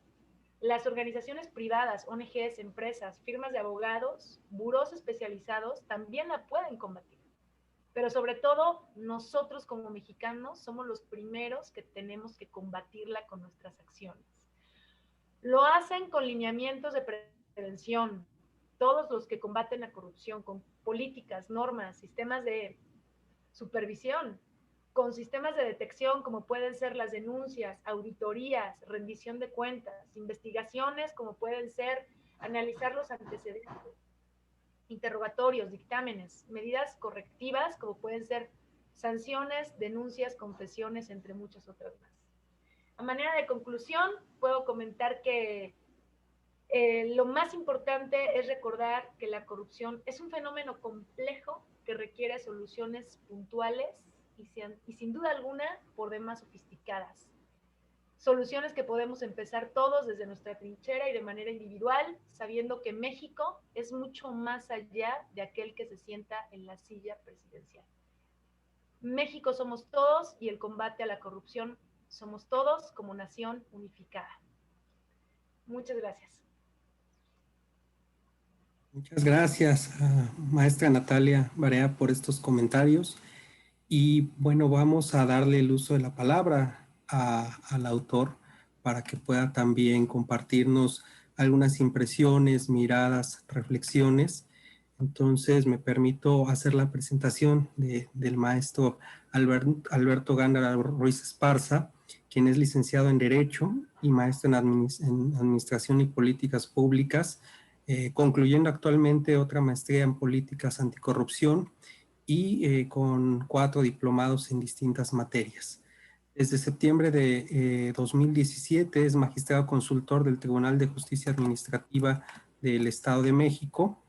las organizaciones privadas, ONGs, empresas, firmas de abogados, burós especializados también la pueden combatir. Pero sobre todo, nosotros como mexicanos somos los primeros que tenemos que combatirla con nuestras acciones. Lo hacen con lineamientos de prevención, todos los que combaten la corrupción, con políticas, normas, sistemas de supervisión, con sistemas de detección como pueden ser las denuncias, auditorías, rendición de cuentas, investigaciones como pueden ser analizar los antecedentes, interrogatorios, dictámenes, medidas correctivas como pueden ser sanciones, denuncias, confesiones, entre muchas otras más. A manera de conclusión, puedo comentar que lo más importante es recordar que la corrupción es un fenómeno complejo que requiere soluciones puntuales y sin duda alguna por demás sofisticadas. Soluciones que podemos empezar todos desde nuestra trinchera y de manera individual, sabiendo que México es mucho más allá de aquel que se sienta en la silla presidencial. México somos todos y el combate a la corrupción somos todos como nación unificada. Muchas gracias. Muchas gracias, maestra Natalia Barea, por estos comentarios. Y bueno, vamos a darle el uso de la palabra al autor para que pueda también compartirnos algunas impresiones, miradas, reflexiones. Entonces me permito hacer la presentación del maestro Alberto Gándara Ruiz Esparza, quien es licenciado en Derecho y maestro en Administración y Políticas Públicas, concluyendo actualmente otra maestría en Políticas Anticorrupción y con 4 diplomados en distintas materias. Desde septiembre de 2017 es magistrado consultor del Tribunal de Justicia Administrativa del Estado de México.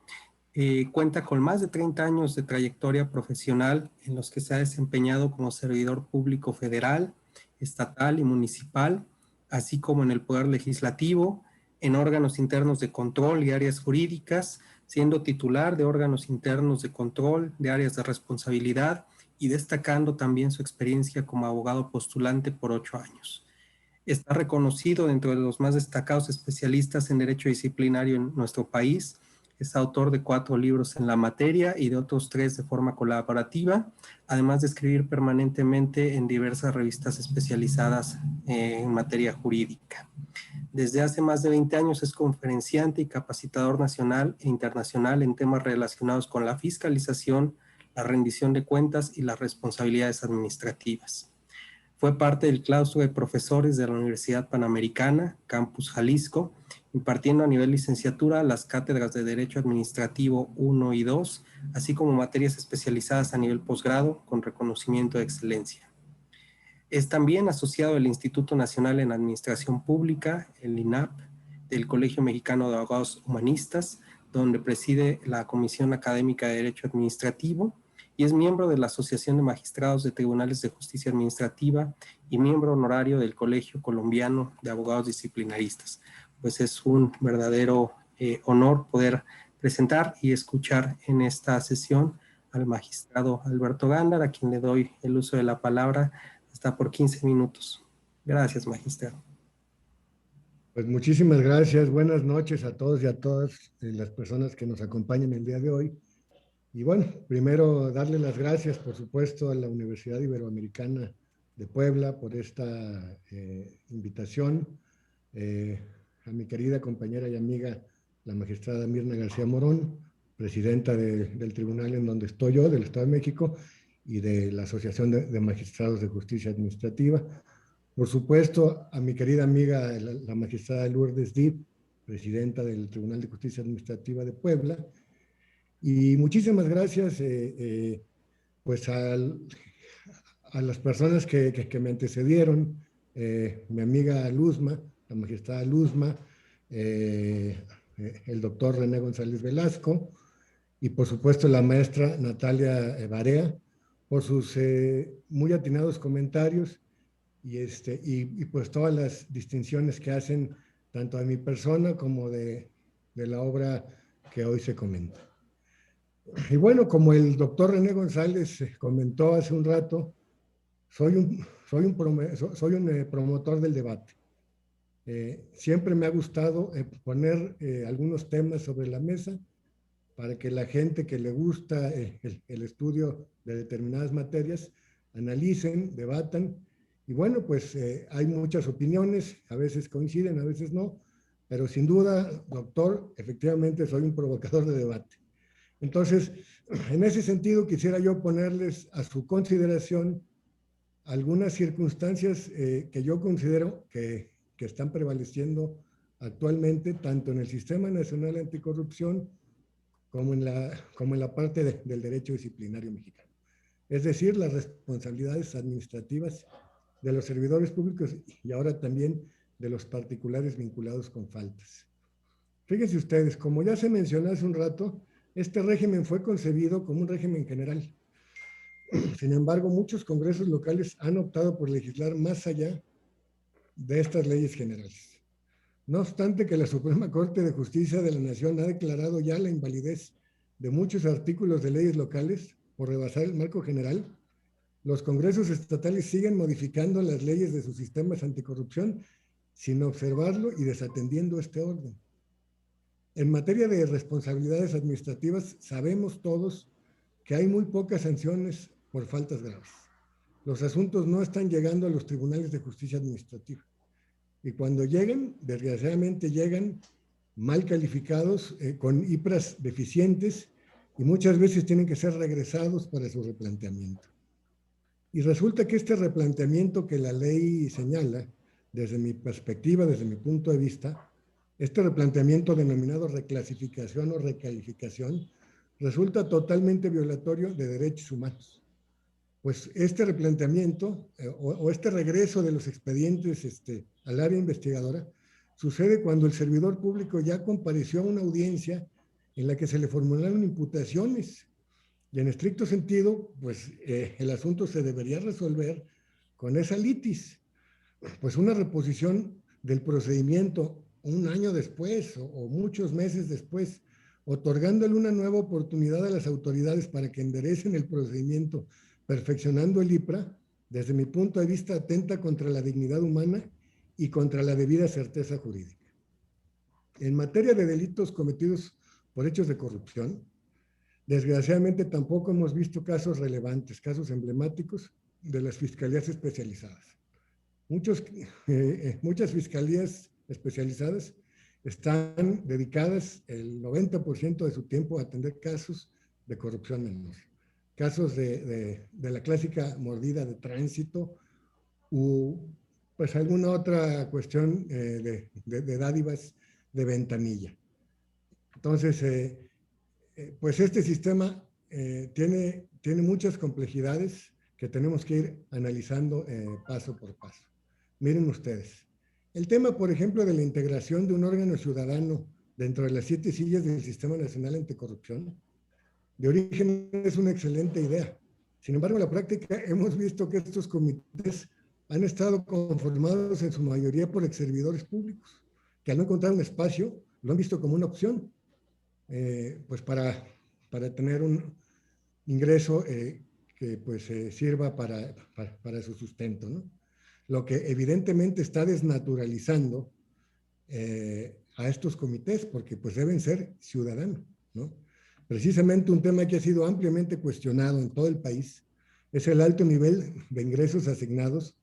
Cuenta con más de 30 años de trayectoria profesional en los que se ha desempeñado como servidor público federal, estatal y municipal, así como en el Poder Legislativo, en órganos internos de control y áreas jurídicas, siendo titular de órganos internos de control, de áreas de responsabilidad y destacando también su experiencia como abogado postulante por 8 años. Está reconocido dentro de los más destacados especialistas en derecho disciplinario en nuestro país. Es autor de 4 libros en la materia y de otros 3 de forma colaborativa, además de escribir permanentemente en diversas revistas especializadas en materia jurídica. Desde hace más de 20 años es conferenciante y capacitador nacional e internacional en temas relacionados con la fiscalización, la rendición de cuentas y las responsabilidades administrativas. Fue parte del claustro de profesores de la Universidad Panamericana, Campus Jalisco, impartiendo a nivel licenciatura las cátedras de Derecho Administrativo 1 y 2, así como materias especializadas a nivel posgrado con reconocimiento de excelencia. Es también asociado del Instituto Nacional en Administración Pública, el INAP, del Colegio Mexicano de Abogados Humanistas, donde preside la Comisión Académica de Derecho Administrativo, y es miembro de la Asociación de Magistrados de Tribunales de Justicia Administrativa y miembro honorario del Colegio Colombiano de Abogados Disciplinaristas. Pues es un verdadero honor poder presentar y escuchar en esta sesión al magistrado Alberto Gándara, a quien le doy el uso de la palabra hasta por 15 minutos. Gracias, magistrado. Pues muchísimas gracias. Buenas noches a todos y a todas las personas que nos acompañan el día de hoy. Y bueno, primero darle las gracias, por supuesto, a la Universidad Iberoamericana de Puebla por esta invitación, a mi querida compañera y amiga, la magistrada Mirna García Morón, presidenta del tribunal en donde estoy yo, del Estado de México, y de la Asociación de Magistrados de Justicia Administrativa. Por supuesto, a mi querida amiga, la magistrada Lourdes Dib, presidenta del Tribunal de Justicia Administrativa de Puebla. Y muchísimas gracias pues a las personas que me antecedieron, mi amiga Luzma, la magistrada Luzma, el doctor René González Velasco, y por supuesto la maestra Natalia Barea, por sus muy atinados comentarios y pues todas las distinciones que hacen tanto de mi persona como de la obra que hoy se comenta. Y bueno, como el doctor René González comentó hace un rato, soy un promotor del debate. Siempre me ha gustado poner algunos temas sobre la mesa para que la gente que le gusta el estudio de determinadas materias analicen, debatan. Y bueno, pues hay muchas opiniones, a veces coinciden, a veces no, pero sin duda, doctor, efectivamente soy un provocador de debate. Entonces, en ese sentido, quisiera yo ponerles a su consideración algunas circunstancias que yo considero que están prevaleciendo actualmente, tanto en el Sistema Nacional Anticorrupción como en la parte del derecho disciplinario mexicano. Es decir, las responsabilidades administrativas de los servidores públicos y ahora también de los particulares vinculados con faltas. Fíjense ustedes, como ya se mencionó hace un rato, este régimen fue concebido como un régimen general. Sin embargo, muchos congresos locales han optado por legislar más allá de estas leyes generales. No obstante que la Suprema Corte de Justicia de la Nación ha declarado ya la invalidez de muchos artículos de leyes locales por rebasar el marco general, los congresos estatales siguen modificando las leyes de sus sistemas anticorrupción sin observarlo y desatendiendo este orden. En materia de responsabilidades administrativas, sabemos todos que hay muy pocas sanciones por faltas graves. Los asuntos no están llegando a los tribunales de justicia administrativa. Y cuando lleguen, desgraciadamente llegan mal calificados, con IPRAs deficientes, y muchas veces tienen que ser regresados para su replanteamiento. Y resulta que este replanteamiento que la ley señala, desde mi perspectiva, desde mi punto de vista, este replanteamiento denominado reclasificación o recalificación, resulta totalmente violatorio de derechos humanos. Pues este replanteamiento o este regreso de los expedientes al área investigadora sucede cuando el servidor público ya compareció a una audiencia en la que se le formularon imputaciones. Y en estricto sentido, pues el asunto se debería resolver con esa litis. Pues una reposición del procedimiento un año después o muchos meses después, otorgándole una nueva oportunidad a las autoridades para que enderecen el procedimiento, perfeccionando el IPRA, desde mi punto de vista, atenta contra la dignidad humana y contra la debida certeza jurídica. En materia de delitos cometidos por hechos de corrupción, desgraciadamente tampoco hemos visto casos relevantes, casos emblemáticos de las fiscalías especializadas. Muchas fiscalías especializadas están dedicadas el 90% de su tiempo a atender casos de corrupción menor, casos de la clásica mordida de tránsito u pues alguna otra cuestión de dádivas de ventanilla. Entonces, pues este sistema tiene muchas complejidades que tenemos que ir analizando paso por paso. Miren ustedes, el tema, por ejemplo, de la integración de un órgano ciudadano dentro de las 7 sillas del Sistema Nacional Anticorrupción de origen es una excelente idea. Sin embargo, en la práctica hemos visto que estos comités han estado conformados en su mayoría por exservidores públicos, que al no encontrar un espacio, lo han visto como una opción, pues para tener un ingreso que pues sirva para su sustento, ¿no? Lo que evidentemente está desnaturalizando a estos comités, porque pues deben ser ciudadanos, ¿no? Precisamente un tema que ha sido ampliamente cuestionado en todo el país es el alto nivel de ingresos asignados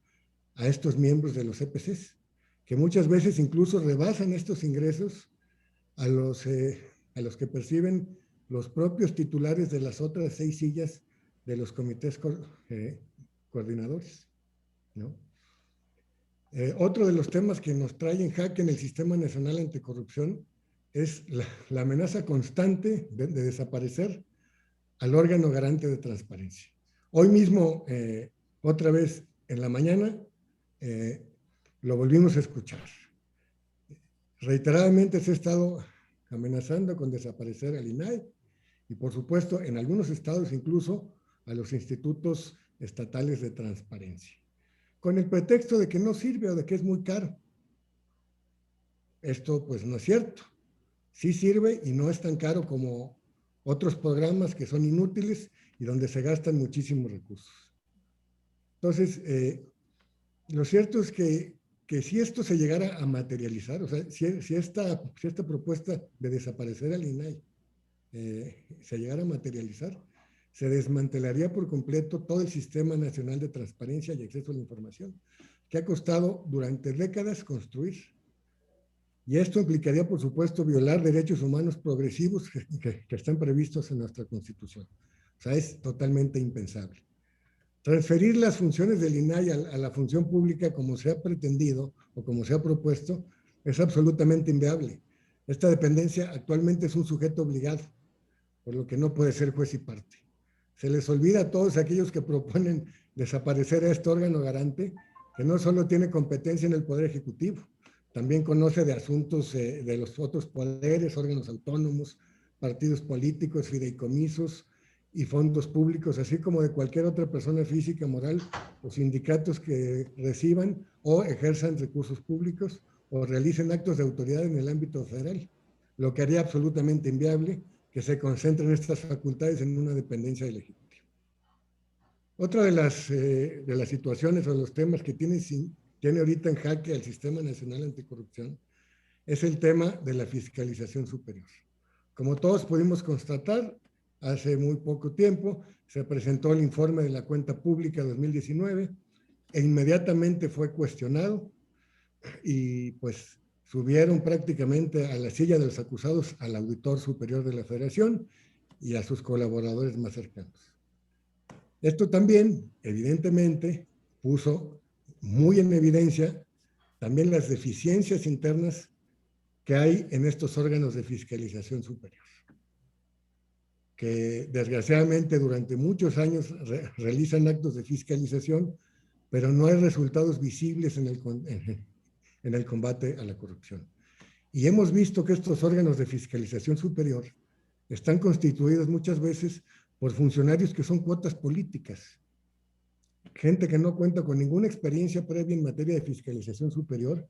a estos miembros de los EPCs, que muchas veces incluso rebasan estos ingresos a los que perciben los propios titulares de las otras 6 sillas de los comités coordinadores, ¿no? Otro de los temas que nos trae en jaque en el Sistema Nacional Anticorrupción es la amenaza constante de desaparecer al órgano garante de transparencia. Hoy mismo, otra vez en la mañana, lo volvimos a escuchar. Reiteradamente se ha estado amenazando con desaparecer al INAI y, por supuesto, en algunos estados incluso a los institutos estatales de transparencia, con el pretexto de que no sirve o de que es muy caro. Esto pues no es cierto. Sí sirve y no es tan caro como otros programas que son inútiles y donde se gastan muchísimos recursos. Entonces, lo cierto es que si esto se llegara a materializar, o sea, si esta propuesta de desaparecer al INAI se llegara a materializar, se desmantelaría por completo todo el Sistema Nacional de Transparencia y Acceso a la Información, que ha costado durante décadas construir. Y esto implicaría, por supuesto, violar derechos humanos progresivos que están previstos en nuestra Constitución. O sea, es totalmente impensable. Transferir las funciones del INAI a la función pública como se ha pretendido o como se ha propuesto es absolutamente inviable. Esta dependencia actualmente es un sujeto obligado, por lo que no puede ser juez y parte. Se les olvida a todos aquellos que proponen desaparecer a este órgano garante, que no solo tiene competencia en el Poder Ejecutivo, también conoce de asuntos de los otros poderes, órganos autónomos, partidos políticos, fideicomisos y fondos públicos, así como de cualquier otra persona física, moral o sindicatos que reciban o ejerzan recursos públicos o realicen actos de autoridad en el ámbito federal, lo que haría absolutamente inviable que se concentren estas facultades en una dependencia del Ejecutivo. Otra de las situaciones o los temas que tiene ahorita en jaque al Sistema Nacional Anticorrupción es el tema de la fiscalización superior. Como todos pudimos constatar, hace muy poco tiempo se presentó el informe de la Cuenta Pública 2019 e inmediatamente fue cuestionado y pues subieron prácticamente a la silla de los acusados al auditor superior de la Federación y a sus colaboradores más cercanos. Esto también, evidentemente, puso muy en evidencia también las deficiencias internas que hay en estos órganos de fiscalización superior, que desgraciadamente durante muchos años realizan actos de fiscalización, pero no hay resultados visibles en el combate a la corrupción. Y hemos visto que estos órganos de fiscalización superior están constituidos muchas veces por funcionarios que son cuotas políticas, gente que no cuenta con ninguna experiencia previa en materia de fiscalización superior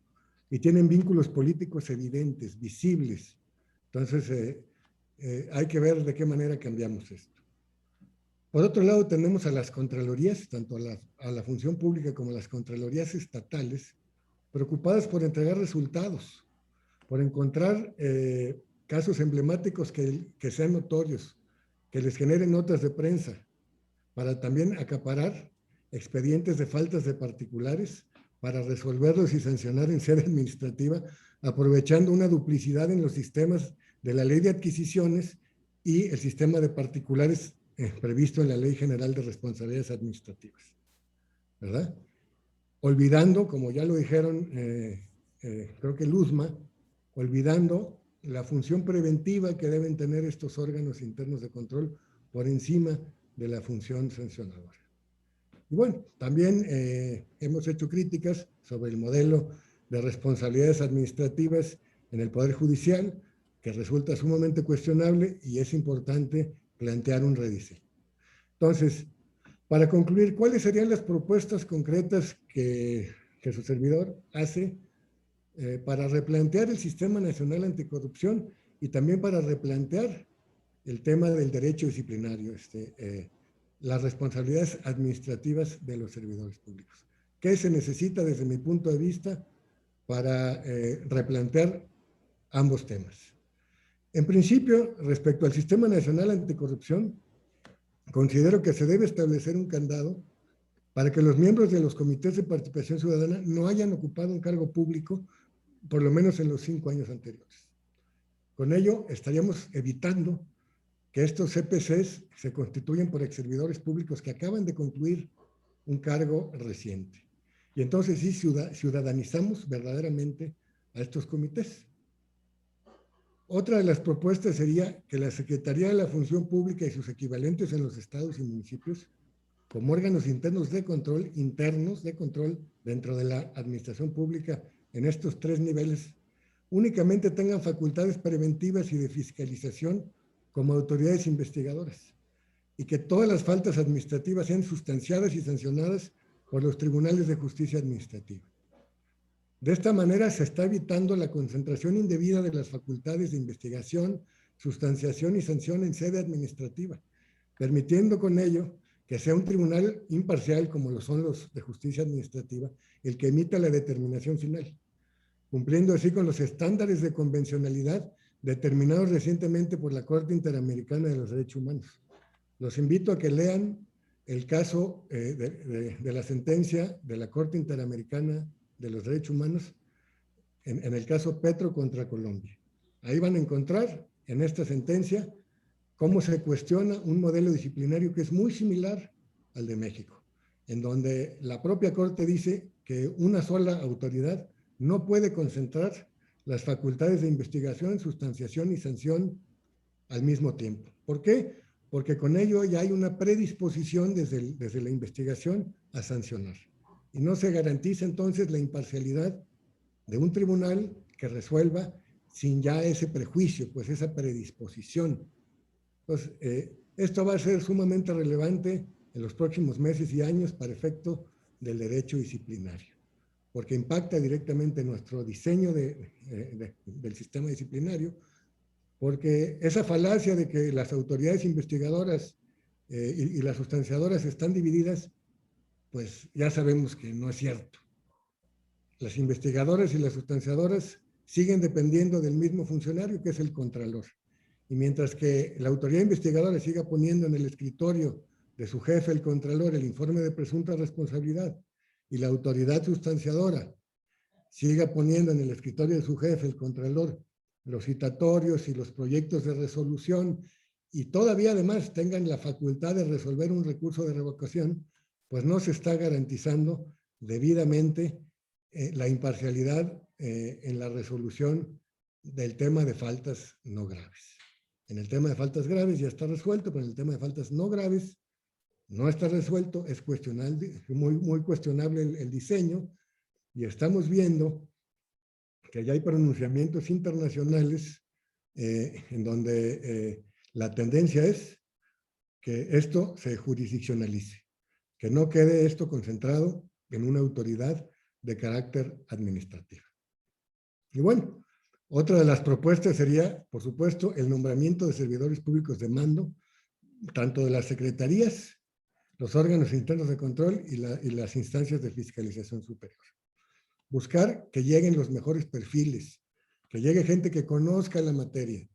y tienen vínculos políticos evidentes, visibles. Entonces, hay que ver de qué manera cambiamos esto. Por otro lado, tenemos a las contralorías, tanto a la función pública como a las contralorías estatales, preocupadas por entregar resultados, por encontrar casos emblemáticos que sean notorios, que les generen notas de prensa, para también acaparar expedientes de faltas de particulares, para resolverlos y sancionar en sede administrativa, aprovechando una duplicidad en los sistemas de la Ley de Adquisiciones y el sistema de particulares previsto en la Ley General de Responsabilidades Administrativas, ¿verdad? Olvidando, como ya lo dijeron, creo que Luzma, olvidando la función preventiva que deben tener estos órganos internos de control por encima de la función sancionadora. Y bueno, también hemos hecho críticas sobre el modelo de responsabilidades administrativas en el Poder Judicial, que resulta sumamente cuestionable y es importante plantear un rediseño. Entonces, para concluir, ¿cuáles serían las propuestas concretas que su servidor hace para replantear el Sistema Nacional Anticorrupción y también para replantear el tema del derecho disciplinario, las responsabilidades administrativas de los servidores públicos? ¿Qué se necesita desde mi punto de vista para replantear ambos temas? En principio, respecto al Sistema Nacional Anticorrupción, considero que se debe establecer un candado para que los miembros de los comités de participación ciudadana no hayan ocupado un cargo público por lo menos en los 5 años anteriores. Con ello, estaríamos evitando que estos CPCs se constituyen por exservidores públicos que acaban de concluir un cargo reciente. Y entonces sí ciudadanizamos verdaderamente a estos comités. Otra de las propuestas sería que la Secretaría de la Función Pública y sus equivalentes en los estados y municipios, como órganos internos de control dentro de la administración pública en estos 3 niveles, únicamente tengan facultades preventivas y de fiscalización como autoridades investigadoras, y que todas las faltas administrativas sean sustanciadas y sancionadas por los tribunales de justicia administrativa. De esta manera se está evitando la concentración indebida de las facultades de investigación, sustanciación y sanción en sede administrativa, permitiendo con ello que sea un tribunal imparcial, como lo son los de justicia administrativa, el que emita la determinación final, cumpliendo así con los estándares de convencionalidad determinados recientemente por la Corte Interamericana de los Derechos Humanos. Los invito a que lean el caso de la sentencia de la Corte Interamericana de los Derechos Humanos en el caso Petro contra Colombia. Ahí van a encontrar en esta sentencia cómo se cuestiona un modelo disciplinario que es muy similar al de México, en donde la propia Corte dice que una sola autoridad no puede concentrar las facultades de investigación, sustanciación y sanción al mismo tiempo. ¿Por qué? Porque con ello ya hay una predisposición desde la investigación a sancionar. Y no se garantiza entonces la imparcialidad de un tribunal que resuelva sin ya ese prejuicio, pues esa predisposición. Entonces, esto va a ser sumamente relevante en los próximos meses y años para efecto del derecho disciplinario, porque impacta directamente nuestro diseño del sistema disciplinario, porque esa falacia de que las autoridades investigadoras y las sustanciadoras están divididas, pues ya sabemos que no es cierto. Las investigadoras y las sustanciadoras siguen dependiendo del mismo funcionario, que es el contralor. Y mientras que la autoridad investigadora siga poniendo en el escritorio de su jefe, el contralor, el informe de presunta responsabilidad, y la autoridad sustanciadora siga poniendo en el escritorio de su jefe, el contralor, los citatorios y los proyectos de resolución, y todavía además tengan la facultad de resolver un recurso de revocación, pues no se está garantizando debidamente la imparcialidad en la resolución del tema de faltas no graves. En el tema de faltas graves ya está resuelto, pero en el tema de faltas no graves no está resuelto, es cuestionable, muy cuestionable el diseño, y estamos viendo que ya hay pronunciamientos internacionales en donde la tendencia es que esto se jurisdiccionalice, que no quede esto concentrado en una autoridad de carácter administrativo. Y bueno, otra de las propuestas sería, por supuesto, el nombramiento de servidores públicos de mando, tanto de las secretarías, los órganos internos de control y las instancias de fiscalización superior. Buscar que lleguen los mejores perfiles, que llegue gente que conozca la materia,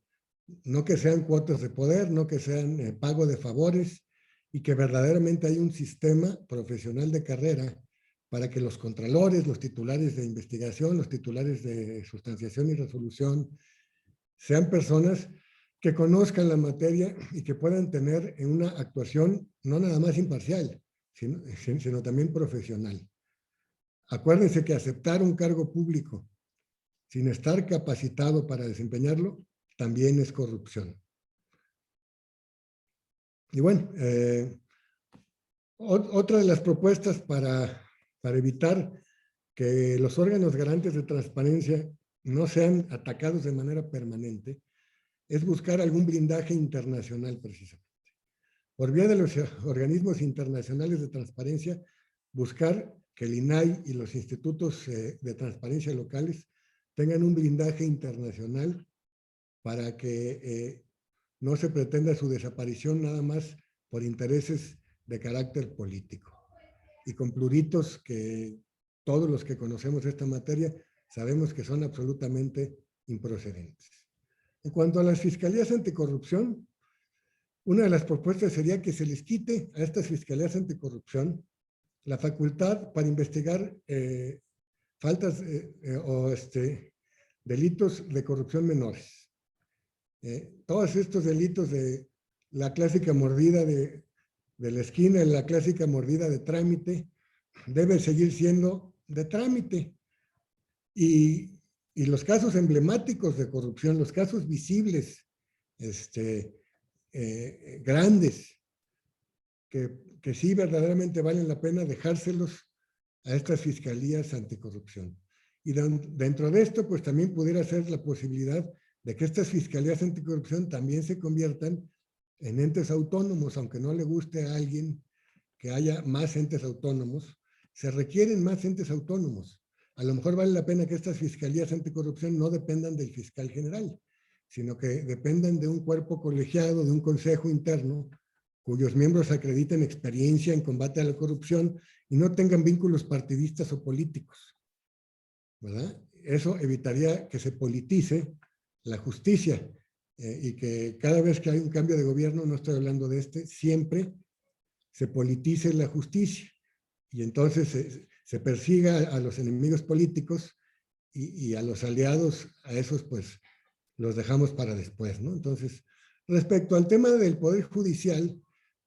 no que sean cuotas de poder, no que sean pago de favores, y que verdaderamente hay un sistema profesional de carrera para que los contralores, los titulares de investigación, los titulares de sustanciación y resolución, sean personas que conozcan la materia y que puedan tener una actuación no nada más imparcial, sino también profesional. Acuérdense que aceptar un cargo público sin estar capacitado para desempeñarlo también es corrupción. Y bueno, otra de las propuestas para evitar que los órganos garantes de transparencia no sean atacados de manera permanente es buscar algún blindaje internacional precisamente. por vía de los organismos internacionales de transparencia, buscar que el INAI y los institutos de transparencia locales tengan un blindaje internacional para que no se pretenda su desaparición nada más por intereses de carácter político. Y con pluritos que todos los que conocemos esta materia sabemos que son absolutamente improcedentes. En cuanto a las fiscalías anticorrupción, una de las propuestas sería que se les quite a estas fiscalías anticorrupción la facultad para investigar faltas o delitos de corrupción menores. Todos estos delitos de la clásica mordida de la esquina, la clásica mordida de trámite, deben seguir siendo de trámite. Y los casos emblemáticos de corrupción, los casos visibles, grandes, que sí verdaderamente valen la pena dejárselos a estas fiscalías anticorrupción. Y dentro de esto, pues también pudiera ser la posibilidad de que estas fiscalías anticorrupción también se conviertan en entes autónomos, aunque no le guste a alguien que haya más entes autónomos, se requieren más entes autónomos. A lo mejor vale la pena que estas fiscalías anticorrupción no dependan del fiscal general, sino que dependan de un cuerpo colegiado, de un consejo interno, cuyos miembros acrediten experiencia en combate a la corrupción y no tengan vínculos partidistas o políticos, ¿verdad? Eso evitaría que se politice la justicia y que cada vez que hay un cambio de gobierno, no estoy hablando de siempre se politice la justicia y entonces se persiga a los enemigos políticos y a los aliados, a esos pues los dejamos para después, ¿no? Entonces, respecto al tema del Poder Judicial,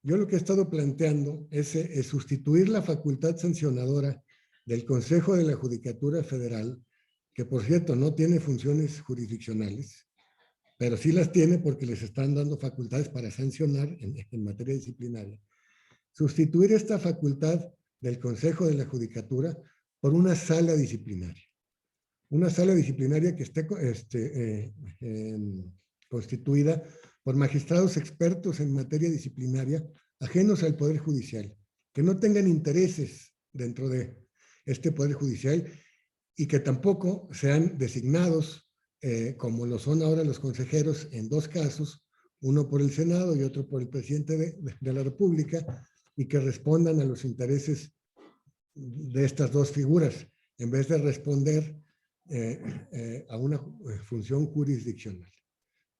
yo lo que he estado planteando es sustituir la facultad sancionadora del Consejo de la Judicatura Federal, que por cierto no tiene funciones jurisdiccionales, pero sí las tiene porque les están dando facultades para sancionar en materia disciplinaria. Sustituir esta facultad del Consejo de la Judicatura por una sala disciplinaria. Una sala disciplinaria que esté constituida por magistrados expertos en materia disciplinaria, ajenos al Poder Judicial, que no tengan intereses dentro de este Poder Judicial y que tampoco sean designados, como lo son ahora los consejeros en dos casos, uno por el Senado y otro por el presidente de la República, y que respondan a los intereses de estas dos figuras, en vez de responder a una función jurisdiccional.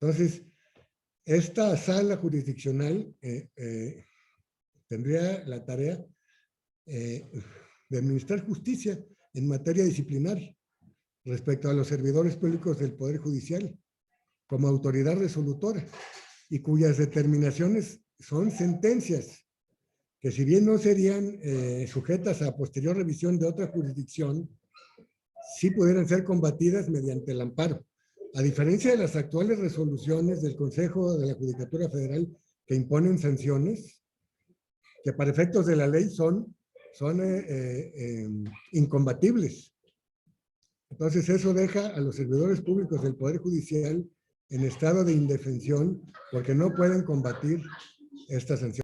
Entonces, esta sala jurisdiccional tendría la tarea de administrar justicia en materia disciplinaria respecto a los servidores públicos del Poder Judicial como autoridad resolutora y cuyas determinaciones son sentencias que si bien no serían sujetas a posterior revisión de otra jurisdicción, sí pudieran ser combatidas mediante el amparo. A diferencia de las actuales resoluciones del Consejo de la Judicatura Federal que imponen sanciones, que para efectos de la ley son incombatibles. Entonces eso deja a los servidores públicos del Poder Judicial en estado de indefensión porque no pueden combatir estas sanciones.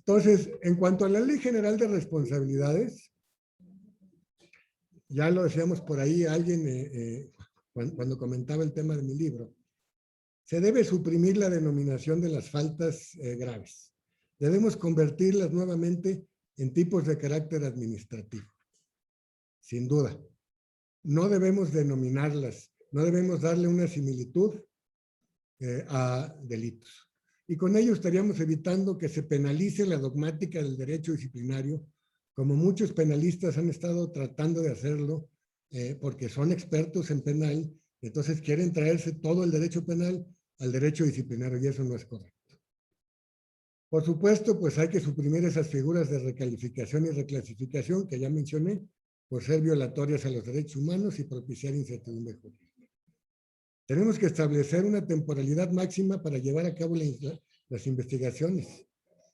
Entonces, en cuanto a la Ley General de Responsabilidades, ya lo decíamos por ahí alguien cuando comentaba el tema de mi libro, se debe suprimir la denominación de las faltas graves. Debemos convertirlas nuevamente en tipos de carácter administrativo, sin duda. No debemos denominarlas, no debemos darle una similitud a delitos. Y con ello estaríamos evitando que se penalice la dogmática del derecho disciplinario, como muchos penalistas han estado tratando de hacerlo, porque son expertos en penal, entonces quieren traerse todo el derecho penal al derecho disciplinario, y eso no es correcto. Por supuesto, pues hay que suprimir esas figuras de recalificación y reclasificación que ya mencioné, por ser violatorias a los derechos humanos y propiciar incertidumbre jurídica. Tenemos que establecer una temporalidad máxima para llevar a cabo las investigaciones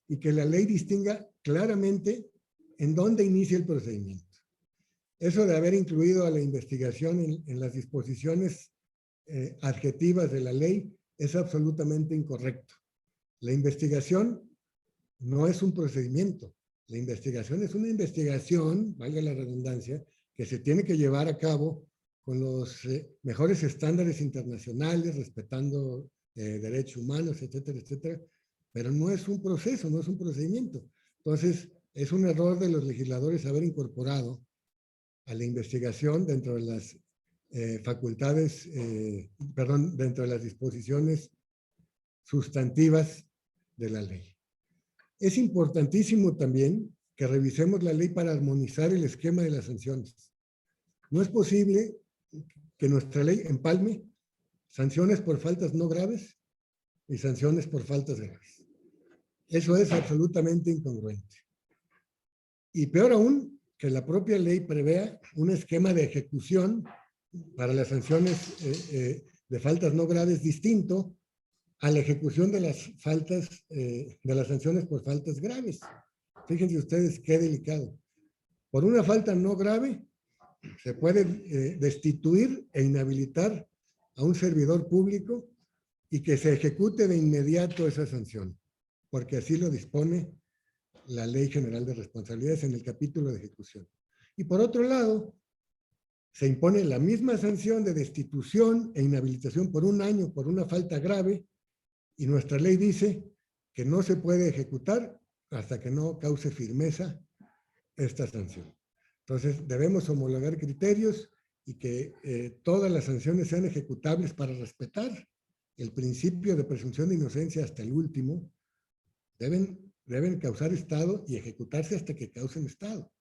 y que la ley distinga claramente en dónde inicia el procedimiento. Eso de haber incluido a la investigación en las disposiciones adjetivas de la ley es absolutamente incorrecto. La investigación no es un procedimiento. La investigación es una investigación, valga la redundancia, que se tiene que llevar a cabo con los mejores estándares internacionales, respetando derechos humanos, etcétera, etcétera, pero no es un proceso, no es un procedimiento. Entonces, es un error de los legisladores haber incorporado a la investigación dentro de las facultades, dentro de las disposiciones sustantivas de la ley. Es importantísimo también que revisemos la ley para armonizar el esquema de las sanciones. No es posible que nuestra ley empalme sanciones por faltas no graves y sanciones por faltas graves. Eso es absolutamente incongruente. Y peor aún, que la propia ley prevea un esquema de ejecución para las sanciones de faltas no graves distinto a la ejecución de las faltas, de las sanciones por faltas graves. Fíjense ustedes qué delicado. Por una falta no grave, se puede destituir e inhabilitar a un servidor público y que se ejecute de inmediato esa sanción, porque así lo dispone la Ley General de Responsabilidades en el capítulo de ejecución. Y por otro lado, se impone la misma sanción de destitución e inhabilitación por 1 año por una falta grave, y nuestra ley dice que no se puede ejecutar hasta que no cause firmeza esta sanción. Entonces, debemos homologar criterios y que todas las sanciones sean ejecutables para respetar el principio de presunción de inocencia hasta el último. Deben causar estado y ejecutarse hasta que causen estado.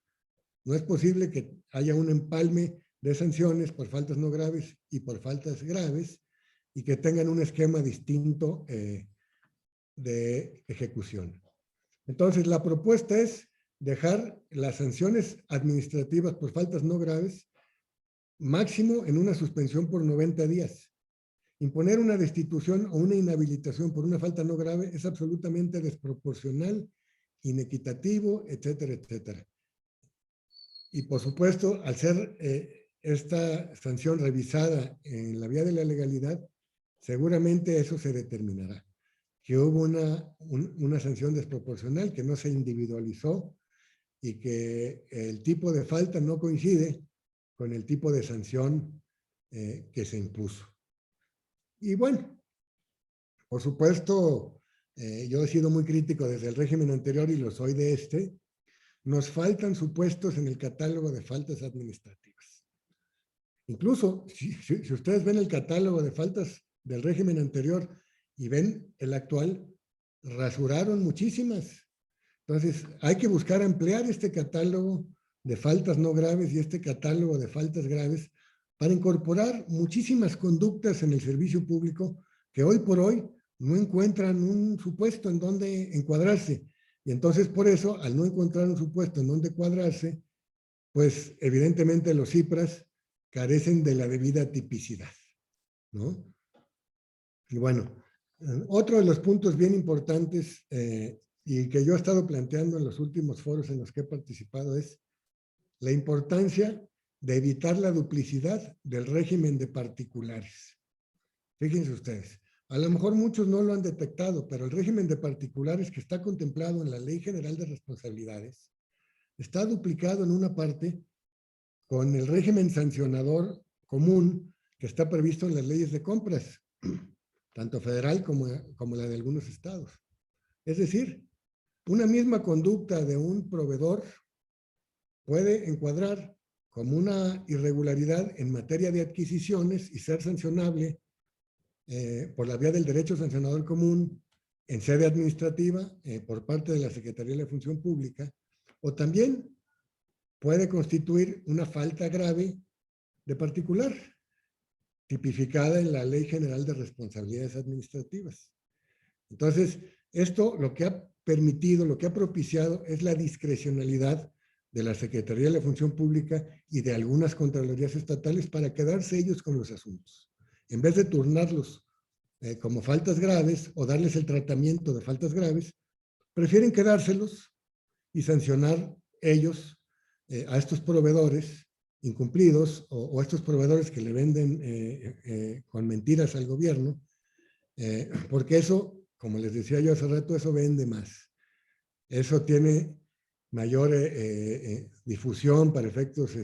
No es posible que haya un empalme de sanciones por faltas no graves y por faltas graves y que tengan un esquema distinto de ejecución. Entonces, la propuesta es dejar las sanciones administrativas por faltas no graves máximo en una suspensión por 90 días. Imponer una destitución o una inhabilitación por una falta no grave es absolutamente desproporcional, inequitativo, etcétera, etcétera. Y por supuesto, al ser esta sanción revisada en la vía de la legalidad, seguramente eso se determinará, que hubo una sanción desproporcional, que no se individualizó y que el tipo de falta no coincide con el tipo de sanción que se impuso. Y bueno, por supuesto, yo he sido muy crítico desde el régimen anterior y lo soy de este. Nos faltan supuestos en el catálogo de faltas administrativas. Incluso, si ustedes ven el catálogo de faltas del régimen anterior y ven el actual, rasuraron muchísimas. Entonces, hay que buscar ampliar este catálogo de faltas no graves y este catálogo de faltas graves para incorporar muchísimas conductas en el servicio público que hoy por hoy no encuentran un supuesto en donde encuadrarse. Y entonces, por eso, al no encontrar un supuesto en donde cuadrarse, pues evidentemente los CIPRAS carecen de la debida tipicidad, ¿no? Y bueno, otro de los puntos bien importantes y que yo he estado planteando en los últimos foros en los que he participado es la importancia de evitar la duplicidad del régimen de particulares. Fíjense ustedes, a lo mejor muchos no lo han detectado, pero el régimen de particulares que está contemplado en la Ley General de Responsabilidades está duplicado en una parte con el régimen sancionador común que está previsto en las leyes de compras, tanto federal como la de algunos estados. Es decir, una misma conducta de un proveedor puede encuadrar como una irregularidad en materia de adquisiciones y ser sancionable por la vía del derecho sancionador común en sede administrativa por parte de la Secretaría de la Función Pública, o también puede constituir una falta grave de particular, tipificada en la Ley General de Responsabilidades Administrativas. Entonces, esto lo que ha permitido, lo que ha propiciado es la discrecionalidad de la Secretaría de la Función Pública y de algunas contralorías estatales para quedarse ellos con los asuntos. En vez de turnarlos como faltas graves o darles el tratamiento de faltas graves, prefieren quedárselos y sancionar ellos a estos proveedores incumplidos o estos proveedores que le venden con mentiras al gobierno Porque eso, como les decía yo hace rato, eso vende más. Eso tiene mayor difusión para efectos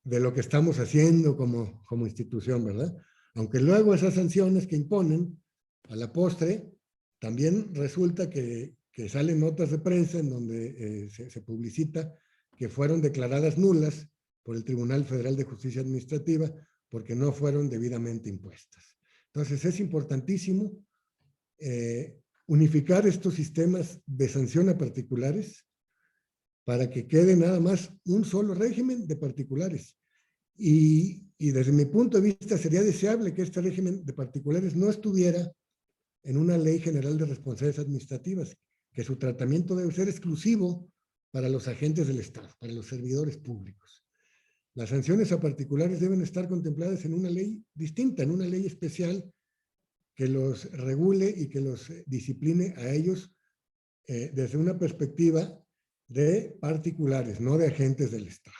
de lo que estamos haciendo como institución, ¿verdad? Aunque luego esas sanciones que imponen a la postre, también resulta que salen notas de prensa en donde se publicita que fueron declaradas nulas por el Tribunal Federal de Justicia Administrativa porque no fueron debidamente impuestas. Entonces es importantísimo unificar estos sistemas de sanción a particulares para que quede nada más un solo régimen de particulares. Y desde mi punto de vista sería deseable que este régimen de particulares no estuviera en una ley general de responsabilidades administrativas, que su tratamiento debe ser exclusivo para los agentes del Estado, para los servidores públicos. Las sanciones a particulares deben estar contempladas en una ley distinta, en una ley especial que los regule y que los discipline a ellos desde una perspectiva de particulares, no de agentes del Estado.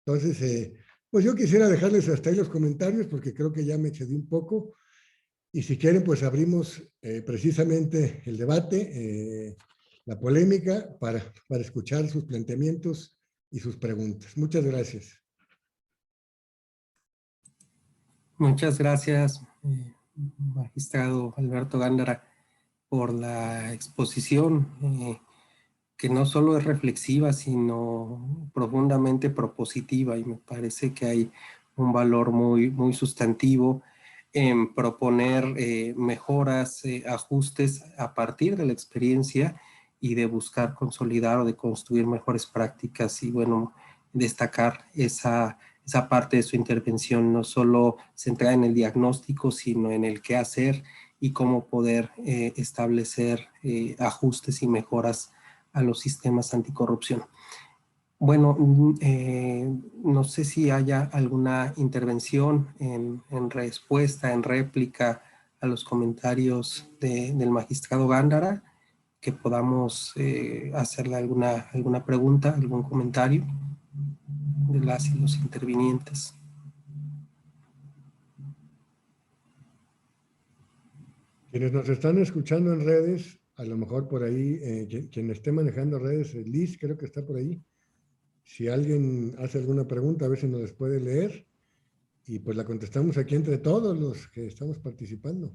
Entonces, pues yo quisiera dejarles hasta ahí los comentarios porque creo que ya me excedí un poco. Y si quieren, pues abrimos precisamente el debate, la polémica, para escuchar sus planteamientos y sus preguntas. Muchas gracias. Muchas gracias, magistrado Alberto Gándara, por la exposición que no solo es reflexiva, sino profundamente propositiva, y me parece que hay un valor muy, muy sustantivo en proponer mejoras, ajustes a partir de la experiencia y de buscar consolidar o de construir mejores prácticas y, bueno, destacar esa parte de su intervención, no solo centrada en el diagnóstico, sino en el qué hacer y cómo poder establecer ajustes y mejoras a los sistemas anticorrupción. Bueno, no sé si haya alguna intervención en respuesta, en réplica a los comentarios del magistrado Gándara, que podamos hacerle alguna pregunta, algún comentario de las y los intervinientes. Quienes nos están escuchando en redes, a lo mejor por ahí, quien esté manejando redes, Liz creo que está por ahí. Si alguien hace alguna pregunta, a ver si nos les puede leer y pues la contestamos aquí entre todos los que estamos participando.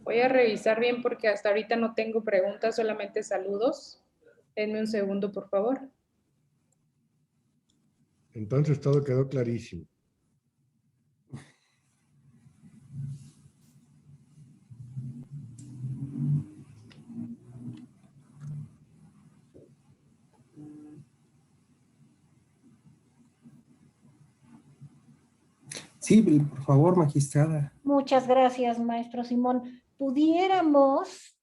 Voy a revisar bien porque hasta ahorita no tengo preguntas, solamente saludos. Denme un segundo, por favor. Entonces todo quedó clarísimo. Sí, por favor, magistrada. Muchas gracias, maestro Simón. ¿Pudiéramos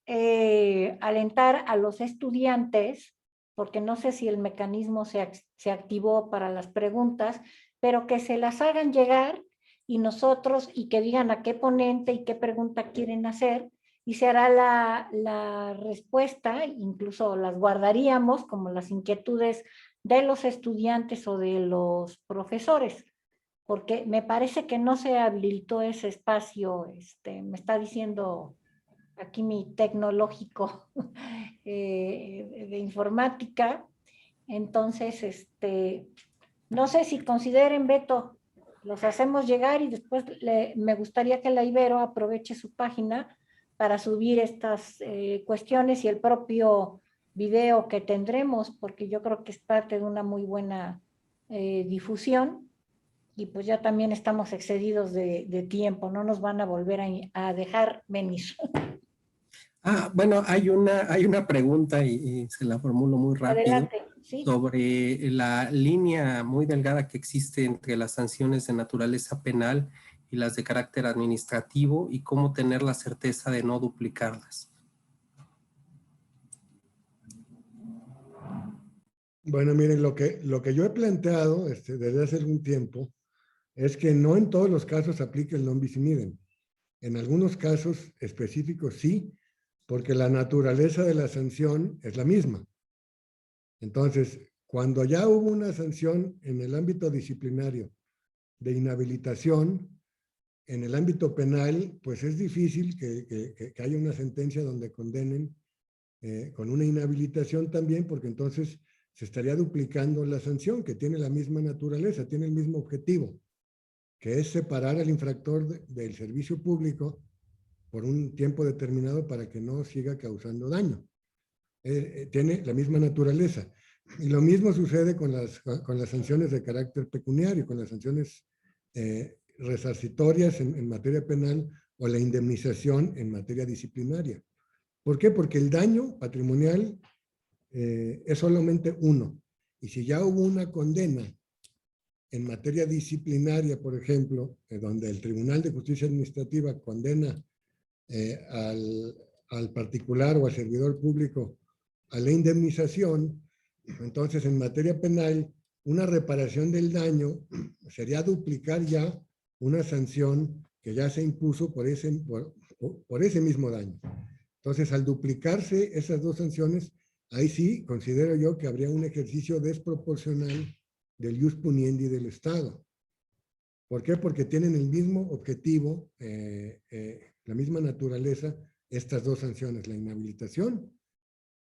alentar a los estudiantes, porque no sé si el mecanismo se activó para las preguntas, pero que se las hagan llegar y nosotros, y que digan a qué ponente y qué pregunta quieren hacer, y se hará la respuesta, incluso las guardaríamos como las inquietudes de los estudiantes o de los profesores? Porque me parece que no se habilitó ese espacio, me está diciendo aquí mi tecnológico de informática. Entonces, no sé si consideren, Beto, los hacemos llegar y después me gustaría que la Ibero aproveche su página para subir estas cuestiones y el propio video que tendremos, porque yo creo que es parte de una muy buena difusión. Y pues ya también estamos excedidos de tiempo, no nos van a volver a dejar venir. Bueno, hay una pregunta y se la formulo muy rápido. Adelante, ¿sí? Sobre la línea muy delgada que existe entre las sanciones de naturaleza penal y las de carácter administrativo y cómo tener la certeza de no duplicarlas. Bueno, miren, lo que yo he planteado desde hace algún tiempo es que no en todos los casos aplica el non bis in idem. En algunos casos específicos sí, porque la naturaleza de la sanción es la misma. Entonces, cuando ya hubo una sanción en el ámbito disciplinario de inhabilitación, en el ámbito penal, pues es difícil que haya una sentencia donde condenen con una inhabilitación también, porque entonces se estaría duplicando la sanción, que tiene la misma naturaleza, tiene el mismo objetivo, que es separar al infractor del servicio público por un tiempo determinado para que no siga causando daño. Tiene la misma naturaleza. Y lo mismo sucede con las sanciones de carácter pecuniario, con las sanciones resarcitorias en materia penal o la indemnización en materia disciplinaria. ¿Por qué? Porque el daño patrimonial es solamente uno. Y si ya hubo una condena en materia disciplinaria, por ejemplo, donde el Tribunal de Justicia Administrativa condena al particular o al servidor público a la indemnización, entonces en materia penal, una reparación del daño sería duplicar ya una sanción que ya se impuso por ese mismo daño. Entonces, al duplicarse esas dos sanciones, ahí sí considero yo que habría un ejercicio desproporcional del ius puniendi del Estado. ¿Por qué? Porque tienen el mismo objetivo, la misma naturaleza, estas dos sanciones, la inhabilitación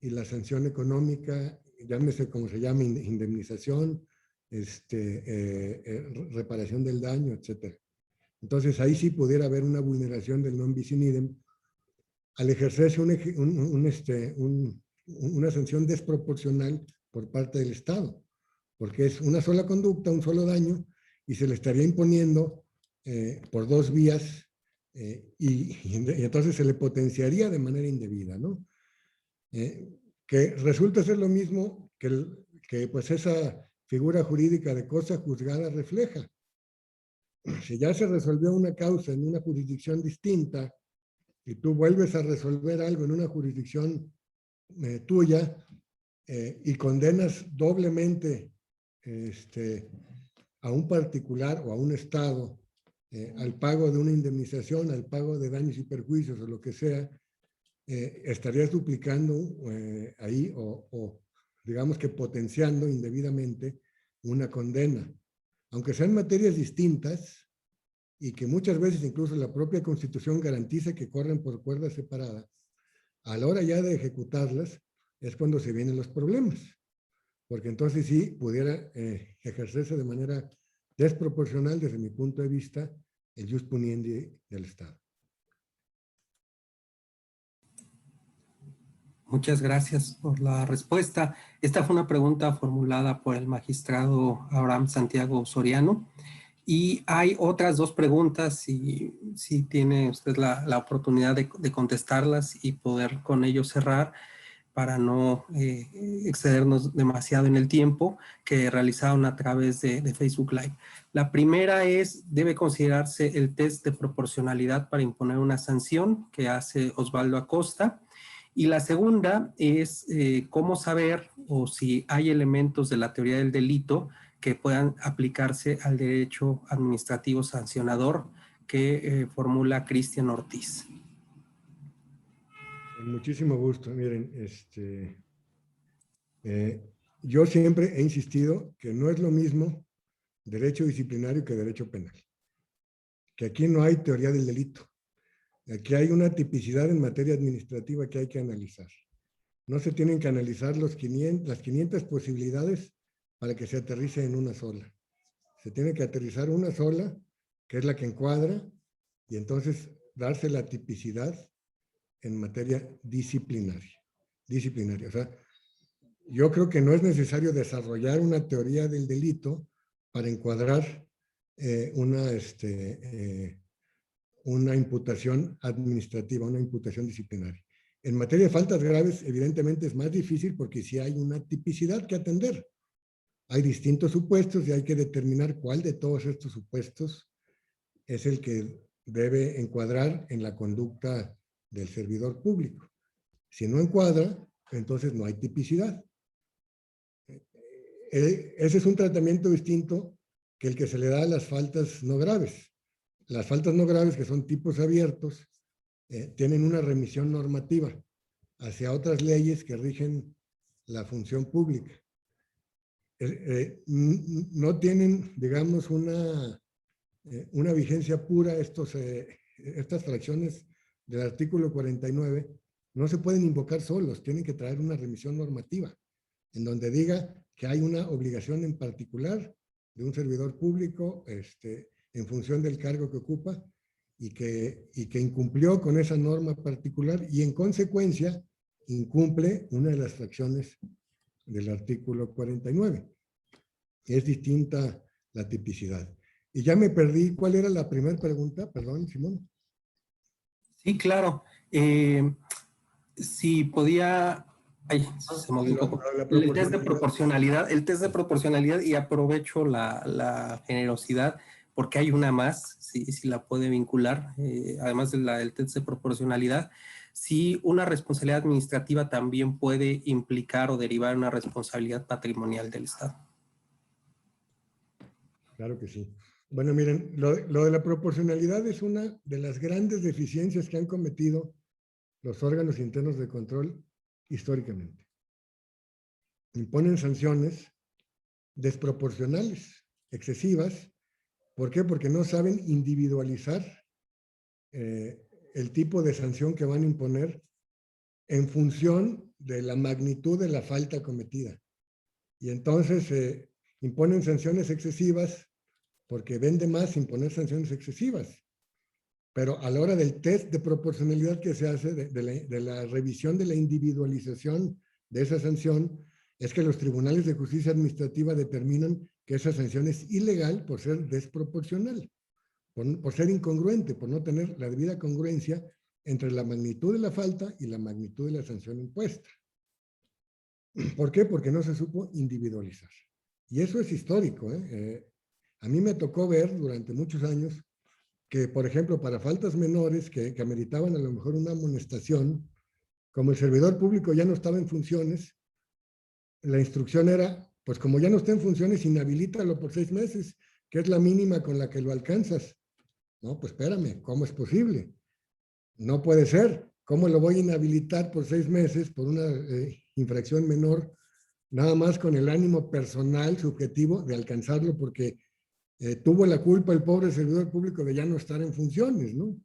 y la sanción económica, llámese como se llame, indemnización, reparación del daño, etc. Entonces, ahí sí pudiera haber una vulneración del non bis in idem al ejercerse una sanción desproporcional por parte del Estado, porque es una sola conducta, un solo daño, y se le estaría imponiendo por dos vías, y entonces se le potenciaría de manera indebida, ¿no? Que resulta ser lo mismo que pues esa figura jurídica de cosa juzgada refleja. Si ya se resolvió una causa en una jurisdicción distinta, y tú vuelves a resolver algo en una jurisdicción tuya y condenas doblemente a un particular o a un Estado al pago de una indemnización, al pago de daños y perjuicios o lo que sea, estarías duplicando ahí o digamos que potenciando indebidamente una condena. Aunque sean materias distintas, y que muchas veces incluso la propia Constitución garantiza que corren por cuerdas separadas, a la hora ya de ejecutarlas es cuando se vienen los problemas, porque entonces sí pudiera ejercerse de manera desproporcional desde mi punto de vista el ius puniendi del Estado. Muchas gracias por la respuesta. Esta fue una pregunta formulada por el magistrado Abraham Santiago Soriano. Y hay otras dos preguntas, si tiene usted la oportunidad de contestarlas y poder con ello cerrar para no excedernos demasiado en el tiempo, que realizaron a través de Facebook Live. La primera es, ¿debe considerarse el test de proporcionalidad para imponer una sanción que hace Osvaldo Acosta? Y la segunda es, ¿cómo saber o si hay elementos de la teoría del delito que puedan aplicarse al derecho administrativo sancionador que formula Cristian Ortiz? Con muchísimo gusto. Miren, yo siempre he insistido que no es lo mismo derecho disciplinario que derecho penal. Que aquí no hay teoría del delito. Aquí hay una tipicidad en materia administrativa que hay que analizar. No se tienen que analizar las 500 posibilidades para que se aterrice en una sola. Se tiene que aterrizar una sola, que es la que encuadra, y entonces darse la tipicidad en materia disciplinaria. O sea, yo creo que no es necesario desarrollar una teoría del delito para encuadrar una imputación administrativa, una imputación disciplinaria. En materia de faltas graves, evidentemente es más difícil porque sí hay una tipicidad que atender. Hay distintos supuestos y hay que determinar cuál de todos estos supuestos es el que debe encuadrar en la conducta del servidor público. Si no encuadra, entonces no hay tipicidad. Ese es un tratamiento distinto que el que se le da a las faltas no graves. Las faltas no graves, que son tipos abiertos, tienen una remisión normativa hacia otras leyes que rigen la función pública. no tienen, digamos, una vigencia pura estas fracciones del artículo 49, no se pueden invocar solos, tienen que traer una remisión normativa, en donde diga que hay una obligación en particular de un servidor público en función del cargo que ocupa y que incumplió con esa norma particular y en consecuencia incumple una de las fracciones del artículo 49. Es distinta la tipicidad. Y ya me perdí. ¿Cuál era la primera pregunta? Perdón, Simón. Sí, claro. Si podía... Ay, se movió un poco. El test de proporcionalidad, y aprovecho la generosidad porque hay una más, si la puede vincular, además de la del test de proporcionalidad, si una responsabilidad administrativa también puede implicar o derivar una responsabilidad patrimonial del Estado. Claro que sí. Bueno, miren, lo de la proporcionalidad es una de las grandes deficiencias que han cometido los órganos internos de control históricamente. Imponen sanciones desproporcionales, excesivas. ¿Por qué? Porque no saben individualizar el tipo de sanción que van a imponer en función de la magnitud de la falta cometida. Y entonces imponen sanciones excesivas porque vende más imponer sanciones excesivas. Pero a la hora del test de proporcionalidad que se hace, de la revisión de la individualización de esa sanción, es que los tribunales de justicia administrativa determinan que esa sanción es ilegal por ser desproporcional, por ser incongruente, por no tener la debida congruencia entre la magnitud de la falta y la magnitud de la sanción impuesta. ¿Por qué? Porque no se supo individualizar. Y eso es histórico. A mí me tocó ver durante muchos años que, por ejemplo, para faltas menores que ameritaban a lo mejor una amonestación, como el servidor público ya no estaba en funciones, la instrucción era, pues como ya no está en funciones, inhabilítalo por 6 meses, que es la mínima con la que lo alcanzas. No, pues espérame, ¿cómo es posible? No puede ser. ¿Cómo lo voy a inhabilitar por 6 meses por una infracción menor, nada más con el ánimo personal, subjetivo, de alcanzarlo porque tuvo la culpa el pobre servidor público de ya no estar en funciones, ¿no?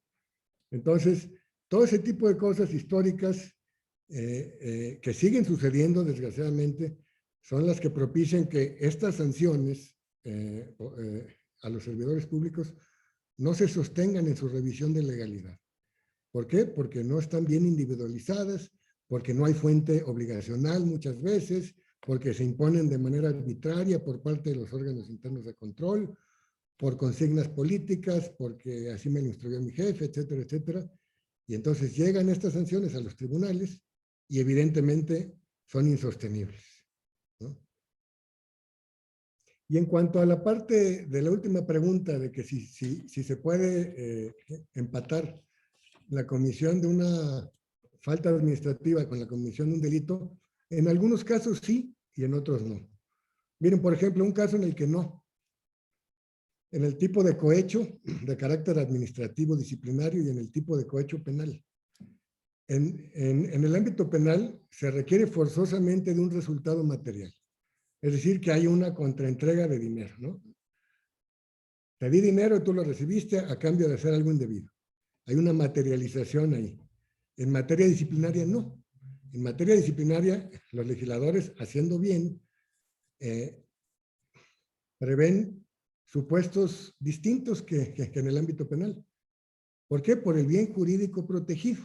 Entonces, todo ese tipo de cosas históricas que siguen sucediendo, desgraciadamente, son las que propician que estas sanciones a los servidores públicos no se sostengan en su revisión de legalidad. ¿Por qué? Porque no están bien individualizadas, porque no hay fuente obligacional muchas veces, porque se imponen de manera arbitraria por parte de los órganos internos de control, por consignas políticas, porque así me lo instruyó mi jefe, etcétera, etcétera. Y entonces llegan estas sanciones a los tribunales y evidentemente son insostenibles, ¿no? Y en cuanto a la parte de la última pregunta de que si se puede empatar la comisión de una falta administrativa con la comisión de un delito, en algunos casos sí y en otros no. Miren, por ejemplo, un caso en el que no. En el tipo de cohecho de carácter administrativo disciplinario y en el tipo de cohecho penal. En el ámbito penal se requiere forzosamente de un resultado material. Es decir, que hay una contraentrega de dinero, ¿no? Te di dinero y tú lo recibiste a cambio de hacer algo indebido. Hay una materialización ahí. En materia disciplinaria, no. En materia disciplinaria, los legisladores, haciendo bien, prevén supuestos distintos que en el ámbito penal. ¿Por qué? Por el bien jurídico protegido.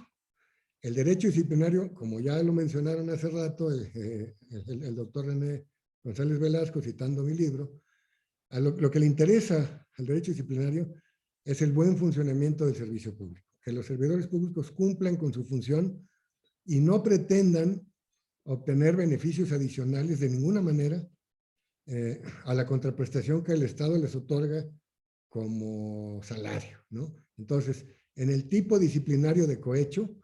El derecho disciplinario, como ya lo mencionaron hace rato el doctor René González Velasco, citando mi libro, lo que le interesa al derecho disciplinario es el buen funcionamiento del servicio público, que los servidores públicos cumplan con su función y no pretendan obtener beneficios adicionales de ninguna manera a la contraprestación que el Estado les otorga como salario, ¿no? Entonces, en el tipo disciplinario de cohecho,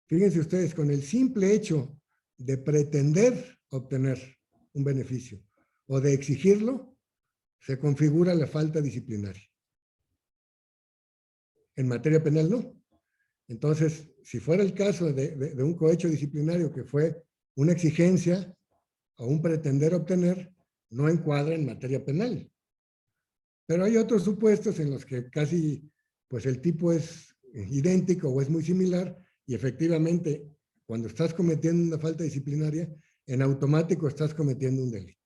fíjense ustedes, con el simple hecho de pretender obtener un beneficio o de exigirlo, se configura la falta disciplinaria. En materia penal no. Entonces, si fuera el caso de un cohecho disciplinario que fue una exigencia o un pretender obtener, no encuadra en materia penal. Pero hay otros supuestos en los que casi, pues el tipo es idéntico o es muy similar y efectivamente, cuando estás cometiendo una falta disciplinaria, en automático estás cometiendo un delito.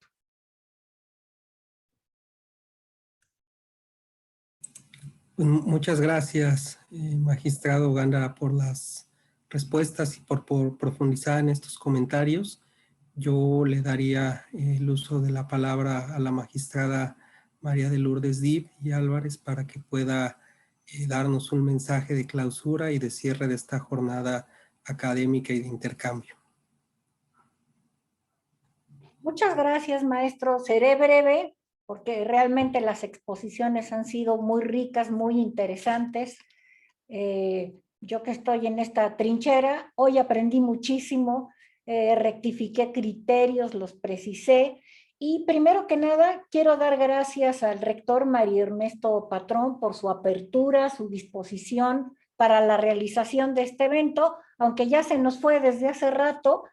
Pues muchas gracias, magistrado Gándara, por las respuestas y por profundizar en estos comentarios. Yo le daría el uso de la palabra a la magistrada María de Lourdes Dib y Álvarez para que pueda darnos un mensaje de clausura y de cierre de esta jornada académica y de intercambio. Muchas gracias, maestro. Seré breve porque realmente las exposiciones han sido muy ricas, muy interesantes. Yo que estoy en esta trinchera, hoy aprendí muchísimo, rectifiqué criterios, los precisé. Y primero que nada, quiero dar gracias al rector Mario Ernesto Patrón por su apertura, su disposición para la realización de este evento, aunque ya se nos fue desde hace rato,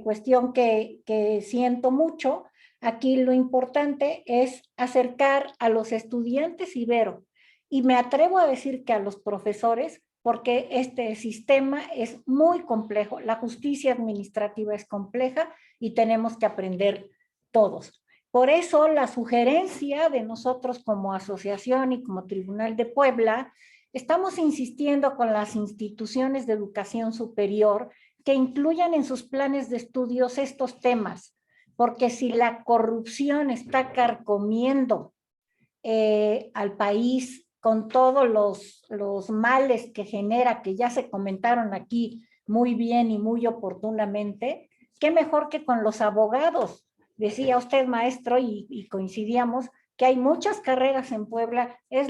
cuestión que siento mucho. Aquí lo importante es acercar a los estudiantes ibero, y me atrevo a decir que a los profesores, porque este sistema es muy complejo, la justicia administrativa es compleja y tenemos que aprender todos. Por eso la sugerencia de nosotros como asociación y como Tribunal de Puebla, estamos insistiendo con las instituciones de educación superior que incluyan en sus planes de estudios estos temas, porque si la corrupción está carcomiendo al país con todos los males que genera, que ya se comentaron aquí muy bien y muy oportunamente, qué mejor que con los abogados. Decía usted, maestro, y coincidíamos, que hay muchas carreras en Puebla, es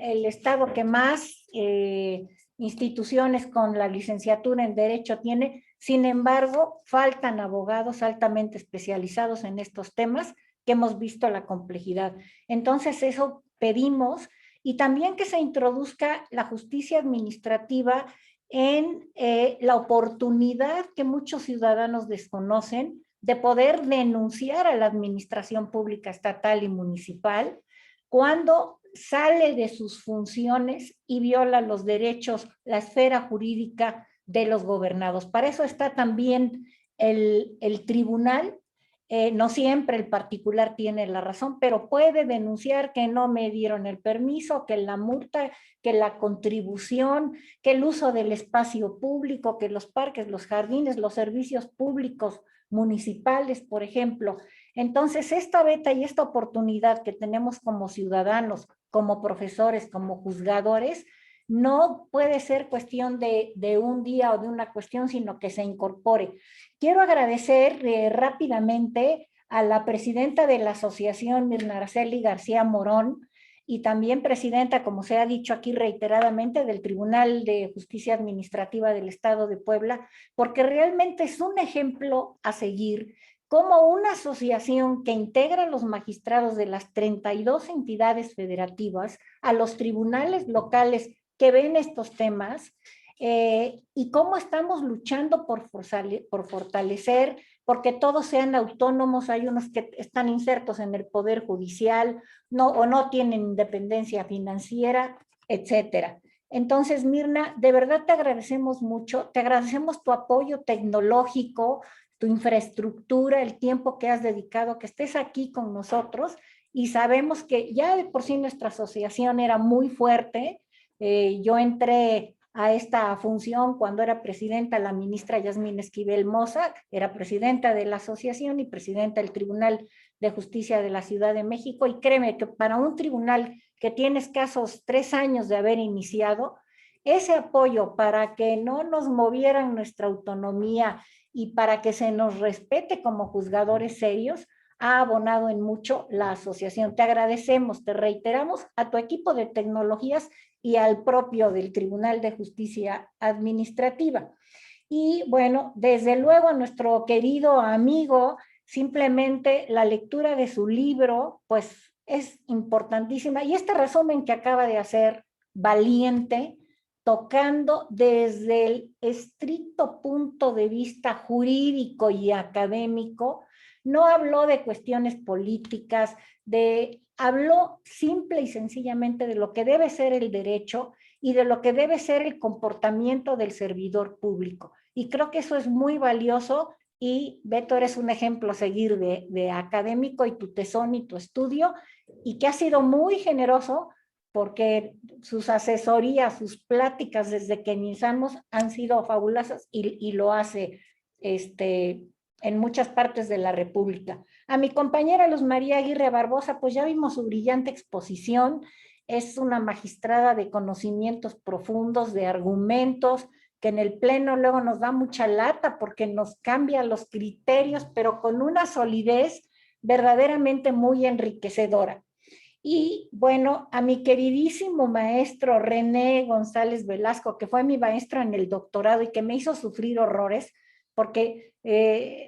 el estado que más instituciones con la licenciatura en Derecho tiene. Sin embargo, faltan abogados altamente especializados en estos temas, que hemos visto la complejidad. Entonces, eso pedimos, y también que se introduzca la justicia administrativa en la oportunidad que muchos ciudadanos desconocen de poder denunciar a la administración pública estatal y municipal cuando sale de sus funciones y viola los derechos, la esfera jurídica de los gobernados. Para eso está también el tribunal. No siempre el particular tiene la razón, pero puede denunciar que no me dieron el permiso, que la multa, que la contribución, que el uso del espacio público, que los parques, los jardines, los servicios públicos municipales, por ejemplo. Entonces, esta beta y esta oportunidad que tenemos como ciudadanos, como profesores, como juzgadores, no puede ser cuestión de un día o de una cuestión, sino que se incorpore. Quiero agradecer rápidamente a la presidenta de la asociación, Mirna Araceli García Morón, y también presidenta, como se ha dicho aquí reiteradamente, del Tribunal de Justicia Administrativa del Estado de Puebla, porque realmente es un ejemplo a seguir, como una asociación que integra a los magistrados de las 32 entidades federativas, a los tribunales locales que ven estos temas, y cómo estamos luchando por fortalecer, porque todos sean autónomos. Hay unos que están insertos en el Poder Judicial, o no tienen independencia financiera, etcétera. Entonces, Mirna, de verdad te agradecemos mucho, te agradecemos tu apoyo tecnológico, tu infraestructura, el tiempo que has dedicado, que estés aquí con nosotros, y sabemos que ya de por sí nuestra asociación era muy fuerte. Yo entré a esta función cuando era presidenta la ministra Yasmín Esquivel Moza, era presidenta de la asociación y presidenta del Tribunal de Justicia de la Ciudad de México, y créeme que para un tribunal que tiene escasos 3 años de haber iniciado, ese apoyo para que no nos movieran nuestra autonomía y para que se nos respete como juzgadores serios, ha abonado en mucho la asociación. Te agradecemos, te reiteramos, a tu equipo de tecnologías y al propio del Tribunal de Justicia Administrativa. Y bueno, desde luego a nuestro querido amigo, simplemente la lectura de su libro, pues es importantísima. Y este resumen que acaba de hacer, valiente, tocando desde el estricto punto de vista jurídico y académico No habló de cuestiones políticas, habló simple y sencillamente de lo que debe ser el derecho y de lo que debe ser el comportamiento del servidor público. Y creo que eso es muy valioso. Y Beto, eres un ejemplo a seguir de académico y tu tesón y tu estudio, y que ha sido muy generoso porque sus asesorías, sus pláticas desde que iniciamos han sido fabulosas y lo hace en muchas partes de la República. A mi compañera Luz María Aguirre Barbosa, pues ya vimos su brillante exposición. Es una magistrada de conocimientos profundos, de argumentos, que en el pleno luego nos da mucha lata porque nos cambia los criterios, pero con una solidez verdaderamente muy enriquecedora. Y bueno, a mi queridísimo maestro René González Velasco, que fue mi maestro en el doctorado y que me hizo sufrir horrores, porque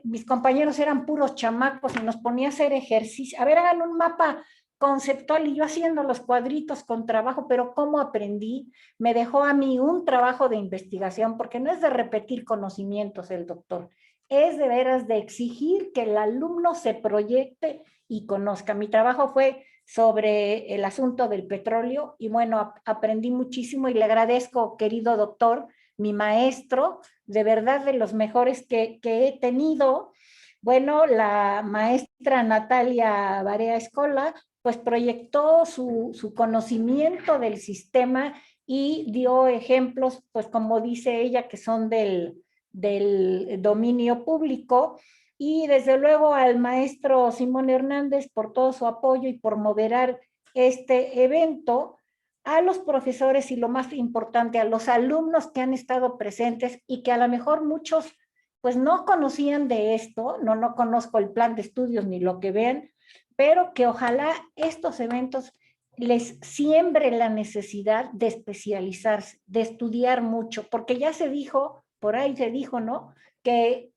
mis compañeros eran puros chamacos y nos ponía a hacer ejercicio. A ver, hagan un mapa conceptual y yo haciendo los cuadritos con trabajo, pero cómo aprendí. Me dejó a mí un trabajo de investigación, porque no es de repetir conocimientos el doctor, es de veras de exigir que el alumno se proyecte y conozca. Mi trabajo fue sobre el asunto del petróleo y bueno, aprendí muchísimo y le agradezco, querido doctor, mi maestro, de verdad de los mejores que he tenido. Bueno, la maestra Natalia Barea Escola, pues proyectó su conocimiento del sistema y dio ejemplos, pues como dice ella, que son del dominio público. Y desde luego al maestro Simón Hernández por todo su apoyo y por moderar este evento, a los profesores y lo más importante, a los alumnos que han estado presentes y que a lo mejor muchos pues no conocían de esto, no conozco el plan de estudios ni lo que vean, pero que ojalá estos eventos les siembre la necesidad de especializarse, de estudiar mucho, porque ya se dijo, por ahí se dijo, ¿no? Que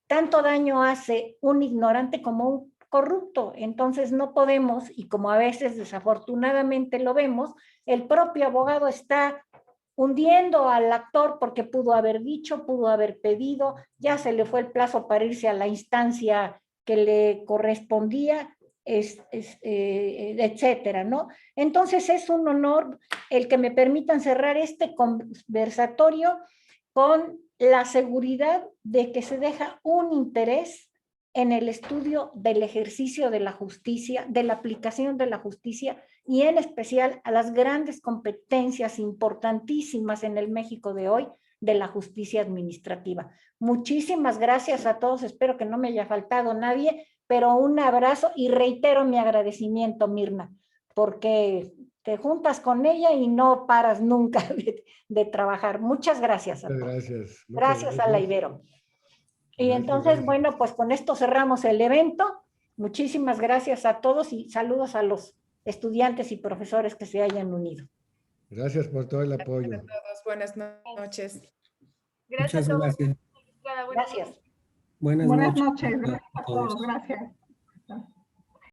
tanto daño hace un ignorante como un corrupto. Entonces no podemos, y como a veces desafortunadamente lo vemos, el propio abogado está hundiendo al actor porque pudo haber dicho, pudo haber pedido, ya se le fue el plazo para irse a la instancia que le correspondía, etcétera, ¿no? Entonces es un honor el que me permitan cerrar este conversatorio con la seguridad de que se deja un interés en el estudio del ejercicio de la justicia, de la aplicación de la justicia y en especial a las grandes competencias importantísimas en el México de hoy de la justicia administrativa. Muchísimas gracias a todos, espero que no me haya faltado nadie, pero un abrazo y reitero mi agradecimiento, Mirna, porque te juntas con ella y no paras nunca de trabajar. Muchas gracias a todos. Gracias. Gracias a la Ibero. Y entonces, bueno, pues con esto cerramos el evento. Muchísimas gracias a todos y saludos a los estudiantes y profesores que se hayan unido. Gracias por todo el apoyo. Gracias a todos. Buenas noches. Gracias a todos. Gracias. Gracias. Buenas Buenas noches. noches. Gracias a todos. Gracias.